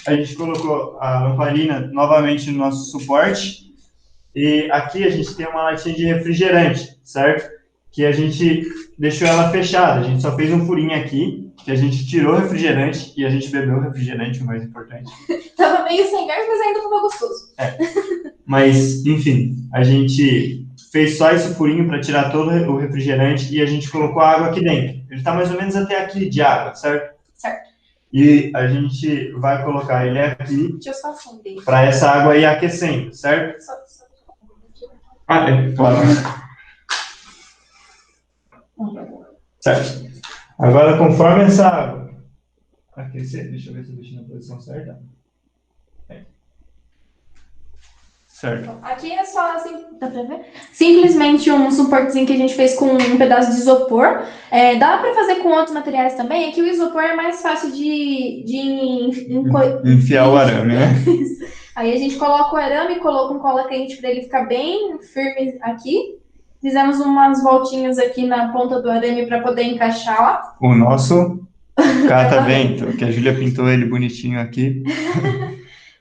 a gente colocou a lamparina novamente no nosso suporte, e aqui a gente tem uma latinha de refrigerante, certo? Que a gente deixou ela fechada, a gente só fez um furinho aqui, que a gente tirou o refrigerante, e a gente bebeu o refrigerante, o mais importante. Tava meio sem gás, mas ainda tava gostoso. Mas, enfim, a gente fez só esse furinho para tirar todo o refrigerante, e a gente colocou a água aqui dentro. Ele está mais ou menos até aqui de água, certo? Certo. E a gente vai colocar ele aqui. Deixa eu só fundir. Para essa água ir aquecendo, certo? Claro. Certo. Agora, conforme essa água aquecer, deixa eu ver se eu deixo na posição certa. Certo. Aqui é só assim, dá pra ver? Simplesmente um suportezinho que a gente fez com um pedaço de isopor. Dá para fazer com outros materiais também. Aqui o isopor é mais fácil de enfiar o arame, né? Aí a gente coloca o arame, coloca um cola quente para ele ficar bem firme aqui. Fizemos umas voltinhas aqui na ponta do arame para poder encaixar. O nosso catavento, que a Júlia pintou ele bonitinho aqui.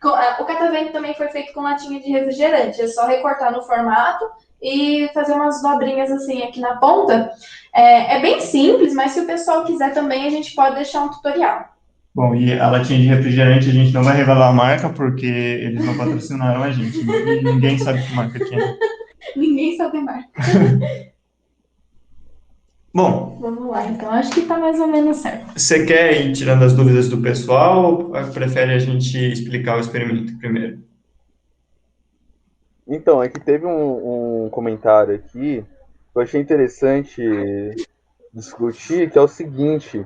O catavento também foi feito com latinha de refrigerante. É só recortar no formato e fazer umas dobrinhas assim aqui na ponta. É bem simples, mas se o pessoal quiser também, a gente pode deixar um tutorial. Bom, e a latinha de refrigerante a gente não vai revelar a marca, porque eles não patrocinaram a gente. E ninguém sabe que marca que é. Ninguém sabe a marca. Bom, vamos lá, então acho que tá mais ou menos certo. Você quer ir tirando as dúvidas do pessoal ou prefere a gente explicar o experimento primeiro? Então, é que teve um comentário aqui que eu achei interessante discutir, que é o seguinte.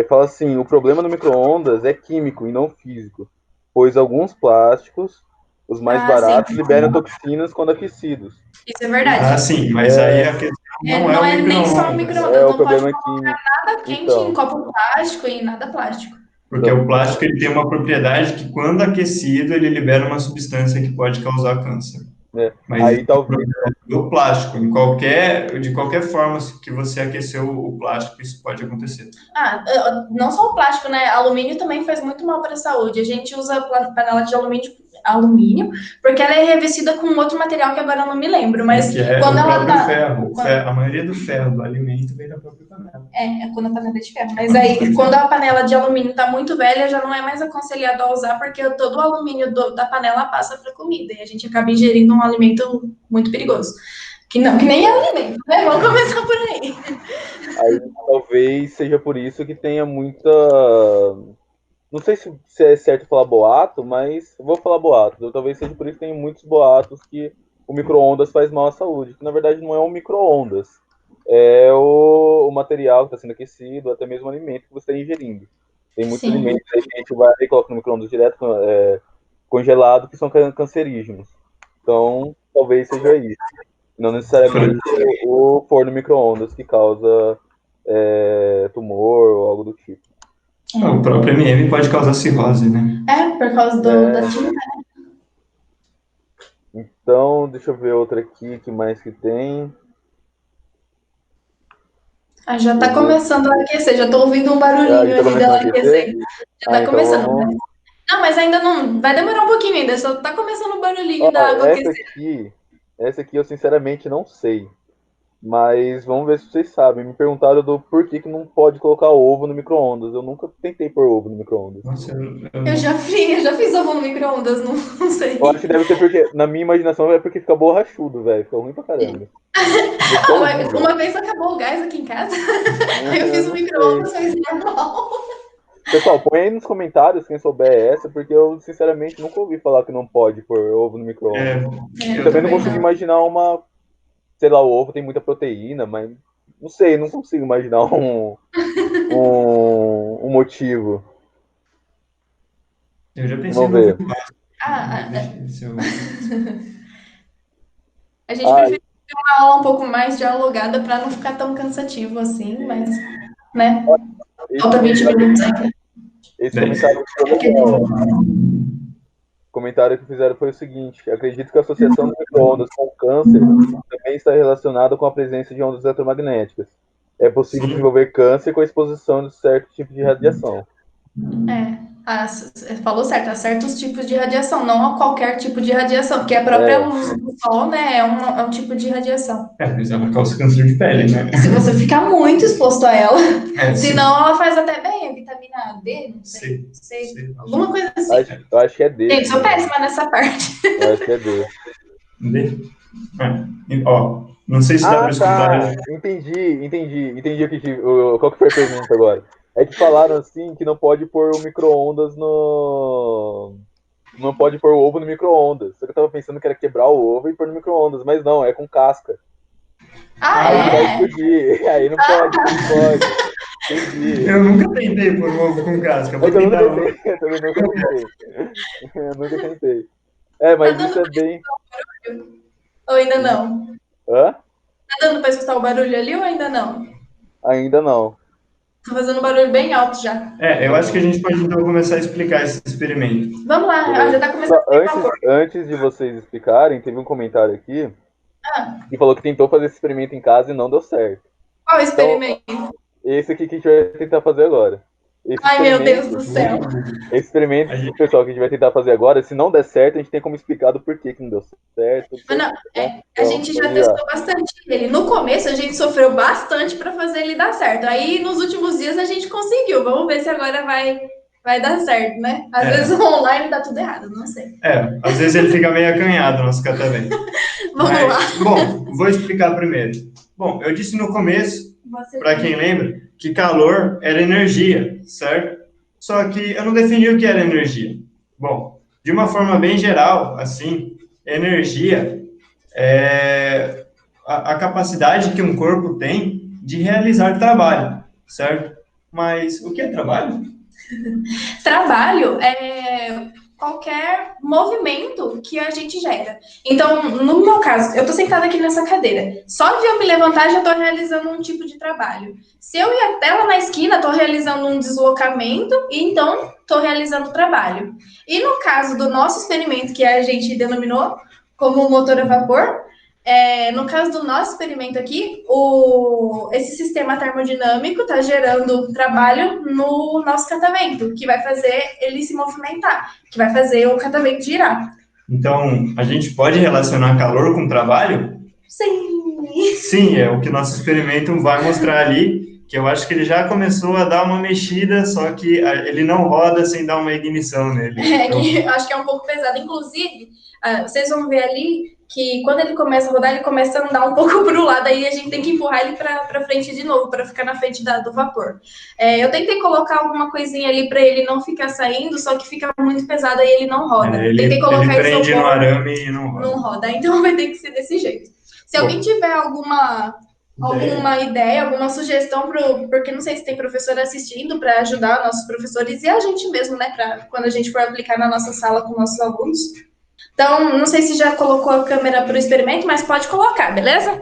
Fala assim, o problema do micro-ondas é químico e não físico, pois alguns plásticos, os mais baratos, liberam toxinas quando aquecidos. Isso é verdade. Sim, mas aí a questão não é o nem só o micro-ondas. micro-ondas, o não problema pode é químico. colocar nada quente em copo plástico e nada plástico. Porque o plástico ele tem uma propriedade que, quando aquecido, ele libera uma substância que pode causar câncer. Mas Aí talvez do plástico, de qualquer forma que você aqueceu o plástico, isso pode acontecer. Não só o plástico, né? Alumínio também faz muito mal para a saúde. A gente usa panela de alumínio, porque ela é revestida com outro material que agora eu não me lembro, mas que é quando o ela próprio tá... ferro. A maioria do ferro do alimento vem da própria panela. É quando a panela é de ferro. Mas aí, quando a panela de alumínio está muito velha, já não é mais aconselhado a usar, porque todo o alumínio da panela passa para a comida, e a gente acaba ingerindo um alimento muito perigoso. Que nem é alimento, né? Vamos começar por aí. Aí talvez seja por isso que tenha muita... Não sei se é certo falar boato, mas eu vou falar boato. Talvez seja por isso que tem muitos boatos que o micro-ondas faz mal à saúde. Que na verdade não é um micro-ondas. É o material que está sendo aquecido, até mesmo o alimento que você está ingerindo. Tem muitos alimentos aí que a gente vai e coloca no micro-ondas direto, congelado, que são cancerígenos. Então, talvez seja isso. Não necessariamente o forno micro-ondas que causa tumor ou algo do tipo. O próprio MM pode causar cirrose, né? Por causa da tinta, né? Então, deixa eu ver outra aqui, que mais que tem. Já tá começando a aquecer, já tô ouvindo um barulhinho ali dela aquecendo. Já tá começando. Então vamos... Não, mas ainda não, vai demorar um pouquinho ainda, só tá começando o barulhinho da água aquecer. Essa aqui eu sinceramente não sei. Mas vamos ver se vocês sabem. Me perguntaram do porquê que não pode colocar ovo no micro-ondas. Eu nunca tentei pôr ovo no micro-ondas. Eu já fiz ovo no micro-ondas, não sei. Eu acho que deve ser porque, na minha imaginação, é porque fica borrachudo, velho. Fica ruim pra caramba. Uma vez acabou o gás aqui em casa, aí eu fiz o micro-ondas, fez normal. Pessoal, põe aí nos comentários quem souber essa, porque eu, sinceramente, nunca ouvi falar que não pode pôr ovo no micro-ondas. Eu também não consigo imaginar sei lá, o ovo tem muita proteína, mas não sei, não consigo imaginar um motivo. Eu já pensei no ovo. A gente prefere ter uma aula um pouco mais dialogada para não ficar tão cansativo assim, mas, né? Falta 20 minutos ainda. Esse comentário que fizeram foi o seguinte: acredito que a associação de micro-ondas com câncer também está relacionada com a presença de ondas eletromagnéticas. É possível desenvolver câncer com a exposição de certo tipo de radiação. Falou certo, há certos tipos de radiação, não a qualquer tipo de radiação, porque a própria luz do sol, né, é um tipo de radiação. Mas ela causa câncer de pele, né? Se você ficar muito exposto a ela, senão ela faz até bem, a vitamina D, não sei. Alguma coisa assim. Eu acho que é D. Gente, sou péssima nessa parte. Eu acho que é D. Ó, não sei se dá pra escutar. Entendi qual que foi a pergunta agora. É que falaram assim que não pode pôr o micro-ondas no... Não pode pôr o ovo no micro-ondas. Só que eu tava pensando que era quebrar o ovo e pôr no micro-ondas, mas não, é com casca. Vai explodir. Aí não pode. Entendi. Eu nunca tentei pôr o ovo com casca. Eu nunca tentei. Mas isso é bem... Ou ainda não? Hã? Tá dando pra escutar o barulho ali ou ainda não? Ainda não. Tá fazendo um barulho bem alto já. Eu acho que a gente pode então começar a explicar esse experimento. Vamos lá, já tá começando antes de vocês explicarem, teve um comentário aqui que falou que tentou fazer esse experimento em casa e não deu certo. Qual experimento? Então, esse aqui que a gente vai tentar fazer agora. Ai, meu Deus do céu. Esse experimento, pessoal, que a gente vai tentar fazer agora, se não der certo, a gente tem como explicar do porquê que não deu certo. Mas não, a gente já testou bastante ele. No começo, a gente sofreu bastante para fazer ele dar certo. Aí, nos últimos dias, a gente conseguiu. Vamos ver se agora vai dar certo, né? Às vezes, online dá tudo errado, não sei. Às vezes ele fica meio acanhado, nosso catavento. Vamos lá. Bom, vou explicar primeiro. Bom, eu disse no começo, para quem lembra, que calor era energia, certo? Só que eu não defini o que era energia. Bom, de uma forma bem geral, assim, energia é a capacidade que um corpo tem de realizar trabalho, certo? Mas o que é trabalho? Trabalho qualquer movimento que a gente gera. Então, no meu caso, eu estou sentada aqui nessa cadeira. Só de eu me levantar, já estou realizando um tipo de trabalho. Se eu ir até lá na esquina, estou realizando um deslocamento e então estou realizando trabalho. E no caso do nosso experimento, que a gente denominou como motor a vapor, no caso do nosso experimento aqui, esse sistema termodinâmico está gerando trabalho no nosso catavento, que vai fazer ele se movimentar, que vai fazer o catavento girar. Então, a gente pode relacionar calor com trabalho? Sim! Sim, é o que nosso experimento vai mostrar ali, que eu acho que ele já começou a dar uma mexida, só que ele não roda sem dar uma ignição nele. Então... acho que é um pouco pesado. Inclusive, vocês vão ver ali que quando ele começa a rodar, ele começa a andar um pouco para o lado, aí a gente tem que empurrar ele para frente de novo, para ficar na frente do vapor. Eu tentei colocar alguma coisinha ali para ele não ficar saindo, só que fica muito pesado e ele não roda. Tentei colocar ele prende no arame e não roda. Não roda, então vai ter que ser desse jeito. Se alguém tiver alguma ideia, alguma sugestão, porque não sei se tem professor assistindo para ajudar nossos professores e a gente mesmo, né, para quando a gente for aplicar na nossa sala com nossos alunos. Então, não sei se já colocou a câmera para o experimento, mas pode colocar, beleza?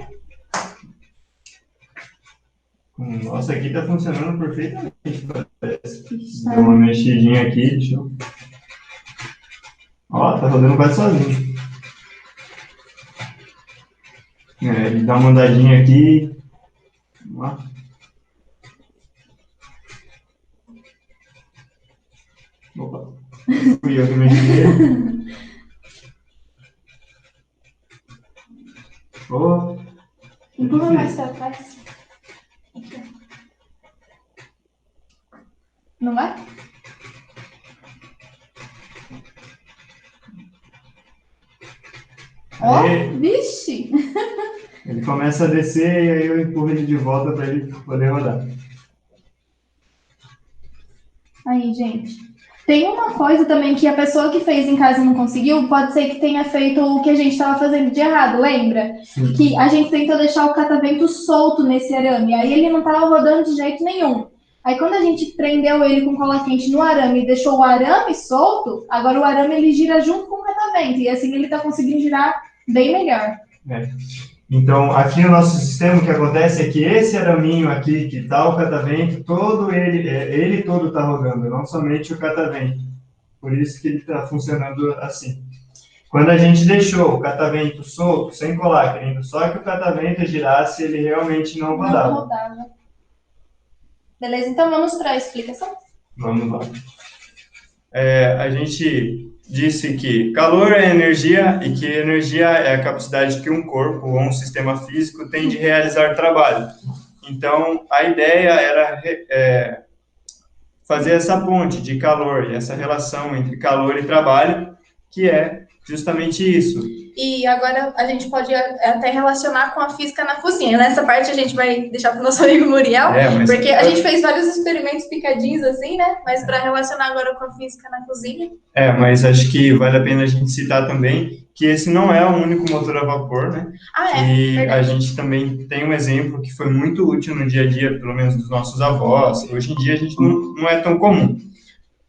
Nossa, aqui tá funcionando perfeitamente. Deu uma mexidinha aqui, deixa eu... Ó, tá rodando quase sozinho. Ele dá uma andadinha aqui. Vamos lá. Opa, fui eu que mexi. Oh. Empurra mais para trás. Não vai? Ó, vixe! Ele começa a descer e aí eu empurro ele de volta para ele poder rodar. Aí, gente. Tem uma coisa também que a pessoa que fez em casa não conseguiu, pode ser que tenha feito o que a gente estava fazendo de errado, lembra? Sim. Que a gente tentou deixar o catavento solto nesse arame, aí ele não estava rodando de jeito nenhum. Aí quando a gente prendeu ele com cola quente no arame e deixou o arame solto, agora o arame ele gira junto com o catavento, e assim ele está conseguindo girar bem melhor. Então, aqui no nosso sistema, o que acontece é que esse araminho aqui, que está o catavento, todo ele todo está rodando, não somente o catavento. Por isso que ele está funcionando assim. Quando a gente deixou o catavento solto, sem colar, querendo só que o catavento girasse, ele realmente não rodava. Não rodava. Beleza, então vamos para a explicação? Vamos lá. A gente disse que calor é energia e que energia é a capacidade que um corpo ou um sistema físico tem de realizar trabalho. Então, a ideia era fazer essa ponte de calor e essa relação entre calor e trabalho, que é justamente isso. E agora a gente pode até relacionar com a física na cozinha. Nessa parte a gente vai deixar para o nosso amigo Muriel, porque a gente fez vários experimentos picadinhos assim, né? Mas para relacionar agora com a física na cozinha. Mas acho que vale a pena a gente citar também que esse não é o único motor a vapor, né? E verdade. A gente também tem um exemplo que foi muito útil no dia a dia, pelo menos dos nossos avós. Hoje em dia a gente não é tão comum,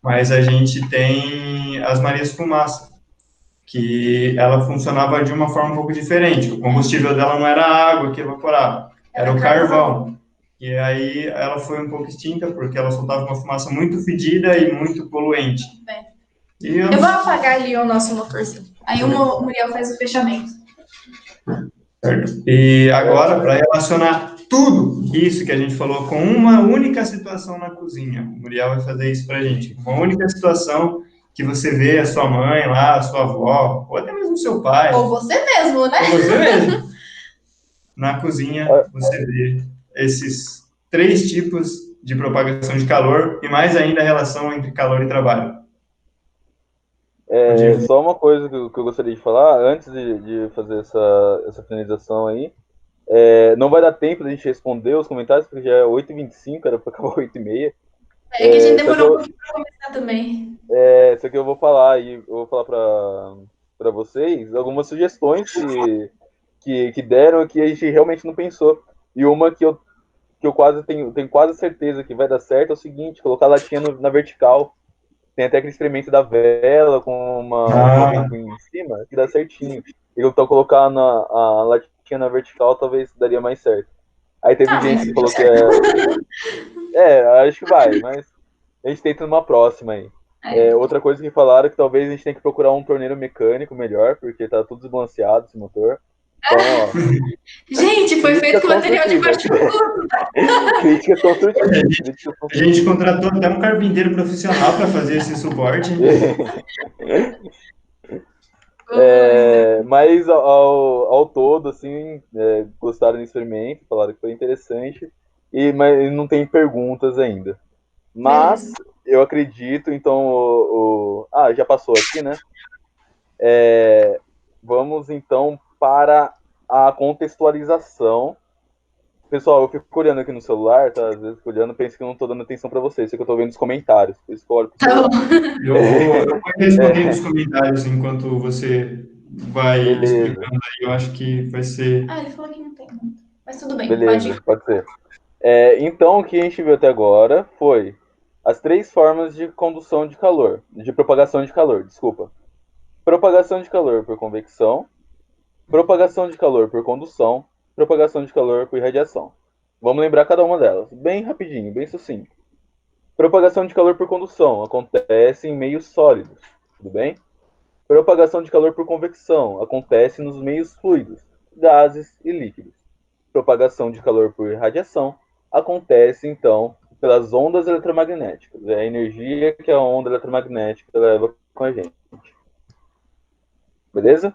mas a gente tem as Marias Fumaça, que ela funcionava de uma forma um pouco diferente. O combustível dela não era a água que evaporava, era o carvão. E aí ela foi um pouco extinta, porque ela soltava uma fumaça muito fedida e muito poluente. Eu vou apagar ali o nosso motorzinho. Aí o Muriel faz o fechamento. Certo. E agora, para relacionar tudo isso que a gente falou com uma única situação na cozinha, o Muriel vai fazer isso para a gente. Uma única situação que você vê a sua mãe lá, a sua avó, ou até mesmo o seu pai. Ou você mesmo, né? Ou você mesmo. Na cozinha, você vê esses 3 tipos de propagação de calor e mais ainda a relação entre calor e trabalho. Só uma coisa que eu gostaria de falar, antes de fazer essa finalização aí, não vai dar tempo da gente responder os comentários, porque já é 8h25, era para acabar 8h30. Que a gente demorou um pouquinho para começar também. Isso aqui eu vou falar, e eu vou falar para vocês algumas sugestões que deram que a gente realmente não pensou. E uma que eu quase tenho quase certeza que vai dar certo é o seguinte: colocar a latinha na vertical. Tem até aquele experimento da vela com uma Ah, ventoinha em cima, que dá certinho. E eu tô colocando a latinha na vertical, talvez daria mais certo. Aí teve Ah, gente mas que deu falou que certo. acho que vai, mas a gente tenta numa próxima aí. É. Outra coisa que falaram é que talvez a gente tenha que procurar um torneiro mecânico melhor, porque tá tudo desbalanceado esse motor. Então, ó, Gente, foi feito críticas com material de construtivas. baixo custo. Críticas construtivas. Críticas a gente construtivas. contratou até um carpinteiro profissional para fazer esse suporte. Pois Mas ao todo, assim, gostaram do experimento, falaram que foi interessante, mas não tem perguntas ainda. Mas beleza. eu acredito, então, já passou aqui, né? Vamos então para a contextualização. Pessoal, eu fico olhando aqui no celular, tá? Às vezes fico olhando, penso que eu não estou dando atenção para vocês, sei que eu estou vendo os comentários, por isso que eu olho pro Tá celular. bom. Eu vou respondendo os É, comentários enquanto você vai beleza, explicando aí. Eu acho que vai ser. Ah, ele falou que não tem muito. Mas tudo bem, pode beleza, ir. pode ser. Então, o que a gente viu até agora foi as três formas de condução de calor, de propagação de calor, desculpa. Propagação de calor por convecção, propagação de calor por condução, propagação de calor por irradiação. Vamos lembrar cada uma delas, bem rapidinho, bem sucinto. Propagação de calor por condução acontece em meios sólidos, tudo bem? Propagação de calor por convecção acontece nos meios fluidos, gases e líquidos. Propagação de calor por radiação acontece, então, pelas ondas eletromagnéticas. É a energia que a onda eletromagnética leva com a gente. Beleza?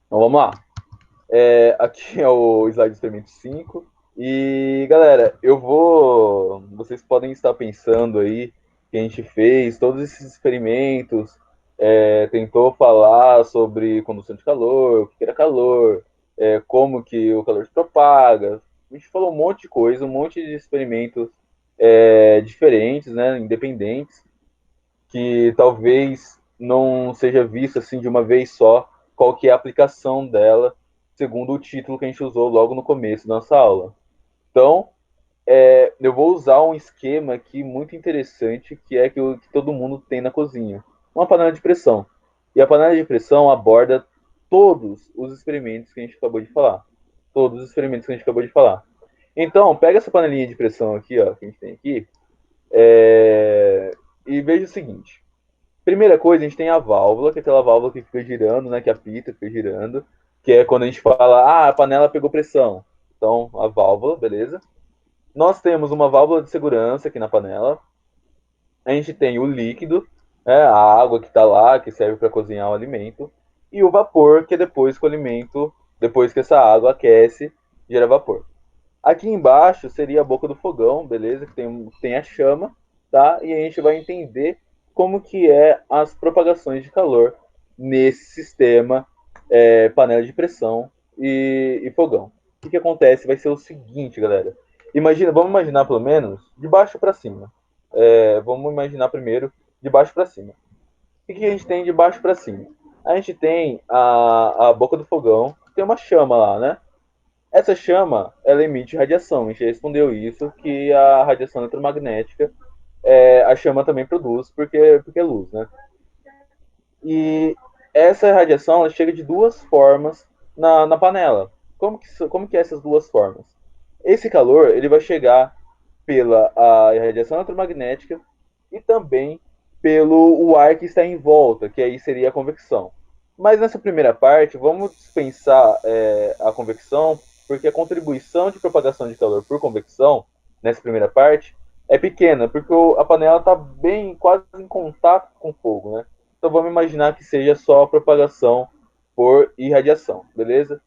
Então vamos lá. Aqui é o slide do experimento 5. E, galera, eu vou. Vocês podem estar pensando aí que a gente fez todos esses experimentos, tentou falar sobre condução de calor, o que era calor, como que o calor se propaga. A gente falou um monte de coisa, um monte de experimentos diferentes, né, independentes, que talvez não seja visto assim de uma vez só qual que é a aplicação dela, segundo o título que a gente usou logo no começo da nossa aula. Então, eu vou usar um esquema aqui muito interessante, que é que todo mundo tem na cozinha. Uma panela de pressão. E a panela de pressão aborda todos os experimentos que a gente acabou de falar. Todos os experimentos que a gente acabou de falar. Então, pega essa panelinha de pressão aqui, ó, que a gente tem aqui, e veja o seguinte. Primeira coisa, a gente tem a válvula, que é aquela válvula que fica girando, né, que apita, fica girando, que é quando a gente fala, a panela pegou pressão. Então, a válvula, beleza? Nós temos uma válvula de segurança aqui na panela. A gente tem o líquido, né, a água que está lá, que serve para cozinhar o alimento. E o vapor, que é depois que o alimento, depois que essa água aquece, gera vapor. Aqui embaixo seria a boca do fogão, beleza? Que tem a chama, tá? E a gente vai entender como que é as propagações de calor nesse sistema panela de pressão e fogão. O que acontece vai ser o seguinte, galera. Vamos imaginar pelo menos de baixo para cima. Vamos imaginar primeiro de baixo para cima. O que a gente tem de baixo para cima? A gente tem a boca do fogão, tem uma chama lá, né? Essa chama, ela emite radiação. A gente já respondeu isso, que a radiação eletromagnética, a chama também produz, porque é luz, né? E essa radiação, ela chega de duas formas na panela. Como que é essas duas formas? Esse calor, ele vai chegar pela a radiação eletromagnética e também pelo o ar que está em volta, que aí seria a convecção. Mas nessa primeira parte, vamos dispensar a convecção, porque a contribuição de propagação de calor por convecção, nessa primeira parte, é pequena, porque a panela está bem, quase em contato com o fogo, né? Então vamos imaginar que seja só a propagação por irradiação, beleza?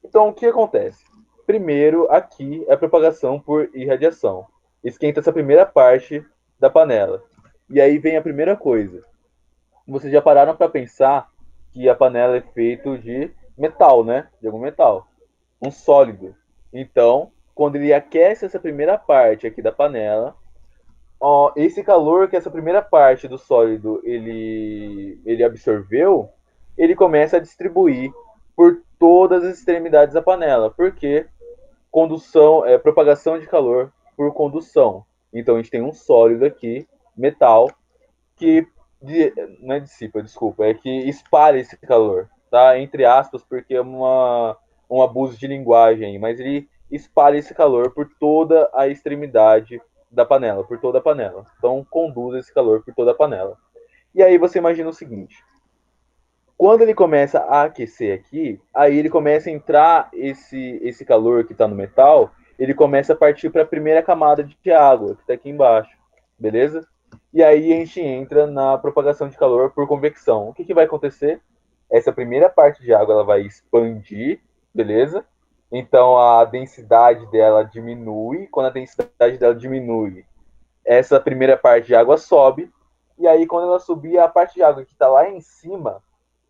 Então o que acontece? Primeiro, aqui é a propagação por irradiação. Esquenta essa primeira parte da panela. E aí vem a primeira coisa. Vocês já pararam para pensar que a panela é feita de metal, né? De algum metal. Um sólido. Então, quando ele aquece essa primeira parte aqui da panela, esse calor que essa primeira parte do sólido ele absorveu, ele começa a distribuir por todas as extremidades da panela. Porque propagação de calor por condução. Então a gente tem um sólido aqui, metal, que não é dissipa, desculpa, é que espalha esse calor, tá? Entre aspas, porque é um abuso de linguagem, mas ele espalha esse calor por toda a extremidade da panela, por toda a panela. Então conduz esse calor por toda a panela. E aí você imagina o seguinte: quando ele começa a aquecer aqui, aí ele começa a entrar esse calor que está no metal, ele começa a partir para a primeira camada de água, que está aqui embaixo, beleza? E aí a gente entra na propagação de calor por convecção. O que vai acontecer? Essa primeira parte de água ela vai expandir, beleza? Então a densidade dela diminui. Quando a densidade dela diminui, essa primeira parte de água sobe. E aí quando ela subir, a parte de água que está lá em cima,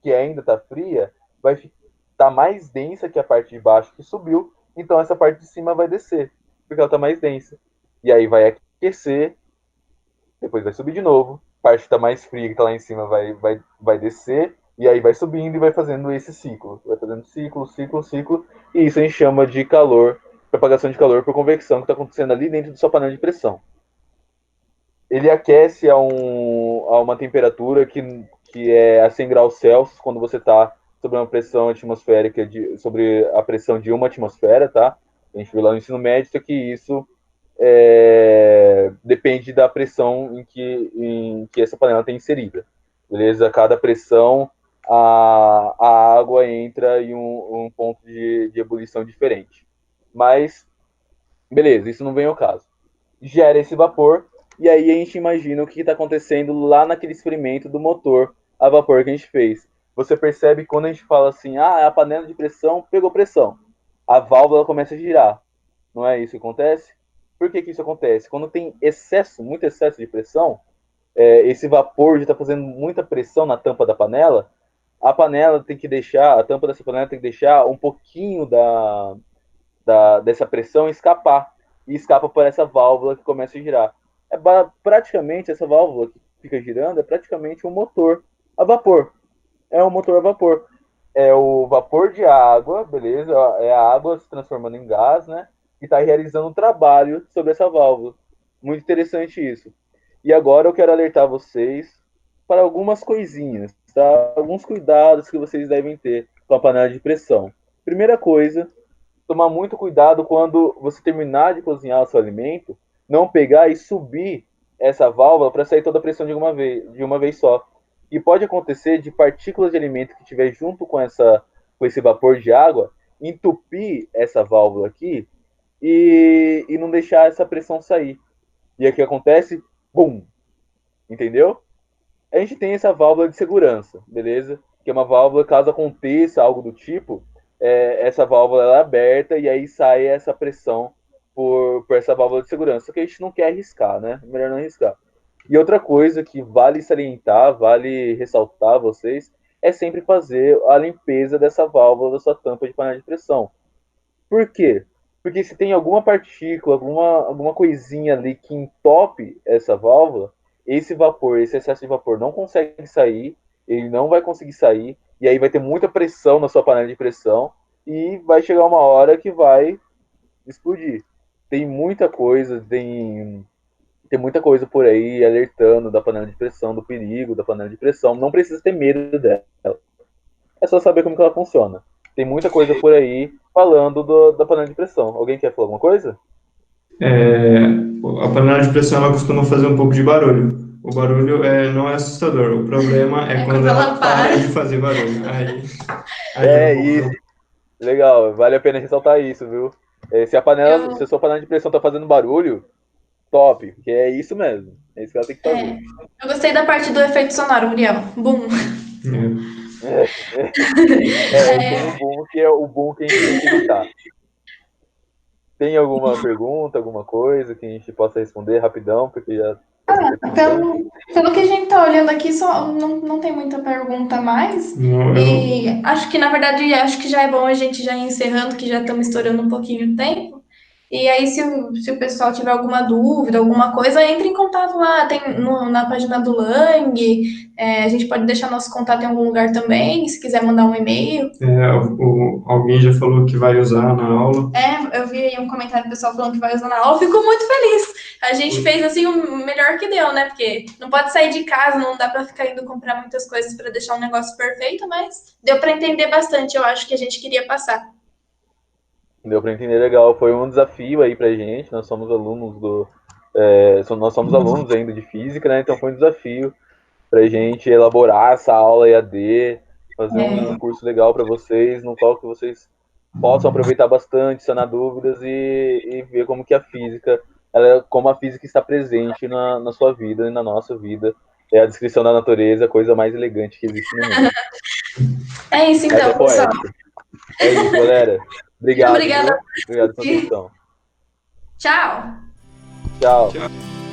que ainda está fria, vai estar mais densa que a parte de baixo que subiu. Então essa parte de cima vai descer, porque ela está mais densa. E aí vai aquecer, depois vai subir de novo. A parte que está mais fria, que está lá em cima, vai descer. E aí vai subindo e vai fazendo esse ciclo. Vai fazendo ciclo, ciclo, ciclo. E isso a gente chama de calor, propagação de calor por convecção, que está acontecendo ali dentro da sua panela de pressão. Ele aquece a uma temperatura que é a 100 graus Celsius, quando você está sobre uma pressão atmosférica, sobre a pressão de uma atmosfera, tá? A gente viu lá no ensino médio que isso depende da pressão em que essa panela tem inserida. Beleza? Cada pressão, a água entra em um ponto de ebulição diferente. Mas, beleza, isso não vem ao caso. Gera esse vapor, e aí a gente imagina o que está acontecendo lá naquele experimento do motor a vapor que a gente fez. Você percebe que quando a gente fala assim, a panela de pressão pegou pressão, a válvula começa a girar. Não é isso que acontece? Por que isso acontece? Quando tem excesso, muito excesso de pressão, esse vapor já está fazendo muita pressão na tampa da panela, a panela tem que deixar, a tampa dessa panela tem que deixar um pouquinho dessa pressão escapar. E escapa por essa válvula que começa a girar. Praticamente, essa válvula que fica girando é praticamente um motor a vapor. É um motor a vapor. É o vapor de água, beleza? É a água se transformando em gás, né? E está realizando um trabalho sobre essa válvula. Muito interessante isso. E agora eu quero alertar vocês para algumas coisinhas, tá? Alguns cuidados que vocês devem ter com a panela de pressão. Primeira coisa, tomar muito cuidado quando você terminar de cozinhar o seu alimento, não pegar e subir essa válvula para sair toda a pressão de uma vez só. E pode acontecer de partículas de alimento que estiver junto com esse vapor de água, entupir essa válvula aqui e não deixar essa pressão sair. E aqui acontece, bum! Entendeu? A gente tem essa válvula de segurança, beleza? Que é uma válvula, caso aconteça algo do tipo, essa válvula ela é aberta e aí sai essa pressão por essa válvula de segurança. Só que a gente não quer arriscar, né? Melhor não arriscar. E outra coisa que vale salientar, vale ressaltar a vocês, é sempre fazer a limpeza dessa válvula da sua tampa de panela de pressão. Por quê? Porque se tem alguma partícula, alguma coisinha ali que entope essa válvula, esse vapor, esse excesso de vapor não consegue sair, ele não vai conseguir sair, e aí vai ter muita pressão na sua panela de pressão, e vai chegar uma hora que vai explodir. Tem muita coisa, tem muita coisa por aí alertando da panela de pressão, do perigo da panela de pressão. Não precisa ter medo dela. É só saber como que ela funciona. Tem muita coisa por aí falando da panela de pressão. Alguém quer falar alguma coisa? A panela de pressão ela costuma fazer um pouco de barulho. O barulho não é assustador. O problema é quando ela para de fazer barulho. Aí é isso. Legal, vale a pena ressaltar isso, viu? Se a sua panela de pressão tá fazendo barulho, top, que é isso mesmo. É isso que ela tem que fazer. Eu gostei da parte do efeito sonoro, Muriel. Boom. Tem um boom que é o boom que a gente tem que evitar. Tem alguma pergunta, alguma coisa que a gente possa responder rapidão, porque já... Pelo que a gente tá olhando aqui, só não tem muita pergunta mais. E acho que, na verdade, acho que já é bom a gente já ir encerrando, que já estamos estourando um pouquinho o tempo. E aí, se o pessoal tiver alguma dúvida, alguma coisa, entre em contato lá, tem na página do Lang, a gente pode deixar nosso contato em algum lugar também, se quiser mandar um e-mail. Alguém já falou que vai usar na aula. Eu vi aí um comentário do pessoal falando que vai usar na aula, fico muito feliz. A gente fez assim o melhor que deu, né? Porque não pode sair de casa, não dá para ficar indo comprar muitas coisas para deixar um negócio perfeito, mas deu para entender bastante, eu acho que a gente queria passar. Deu para entender legal. Foi um desafio aí pra gente. Nós somos alunos nós somos alunos ainda de física, né? Então foi um desafio pra gente elaborar essa aula EAD, fazer um curso legal para vocês, num qual que vocês possam aproveitar bastante, sanar dúvidas e ver como que como a física está presente na sua vida e na nossa vida. É a descrição da natureza, a coisa mais elegante que existe no mundo. É isso então, Essa é pessoal. poética. É isso, galera. Obrigado, Obrigada. viu? Obrigado pela atenção. Tchau. Tchau. Tchau.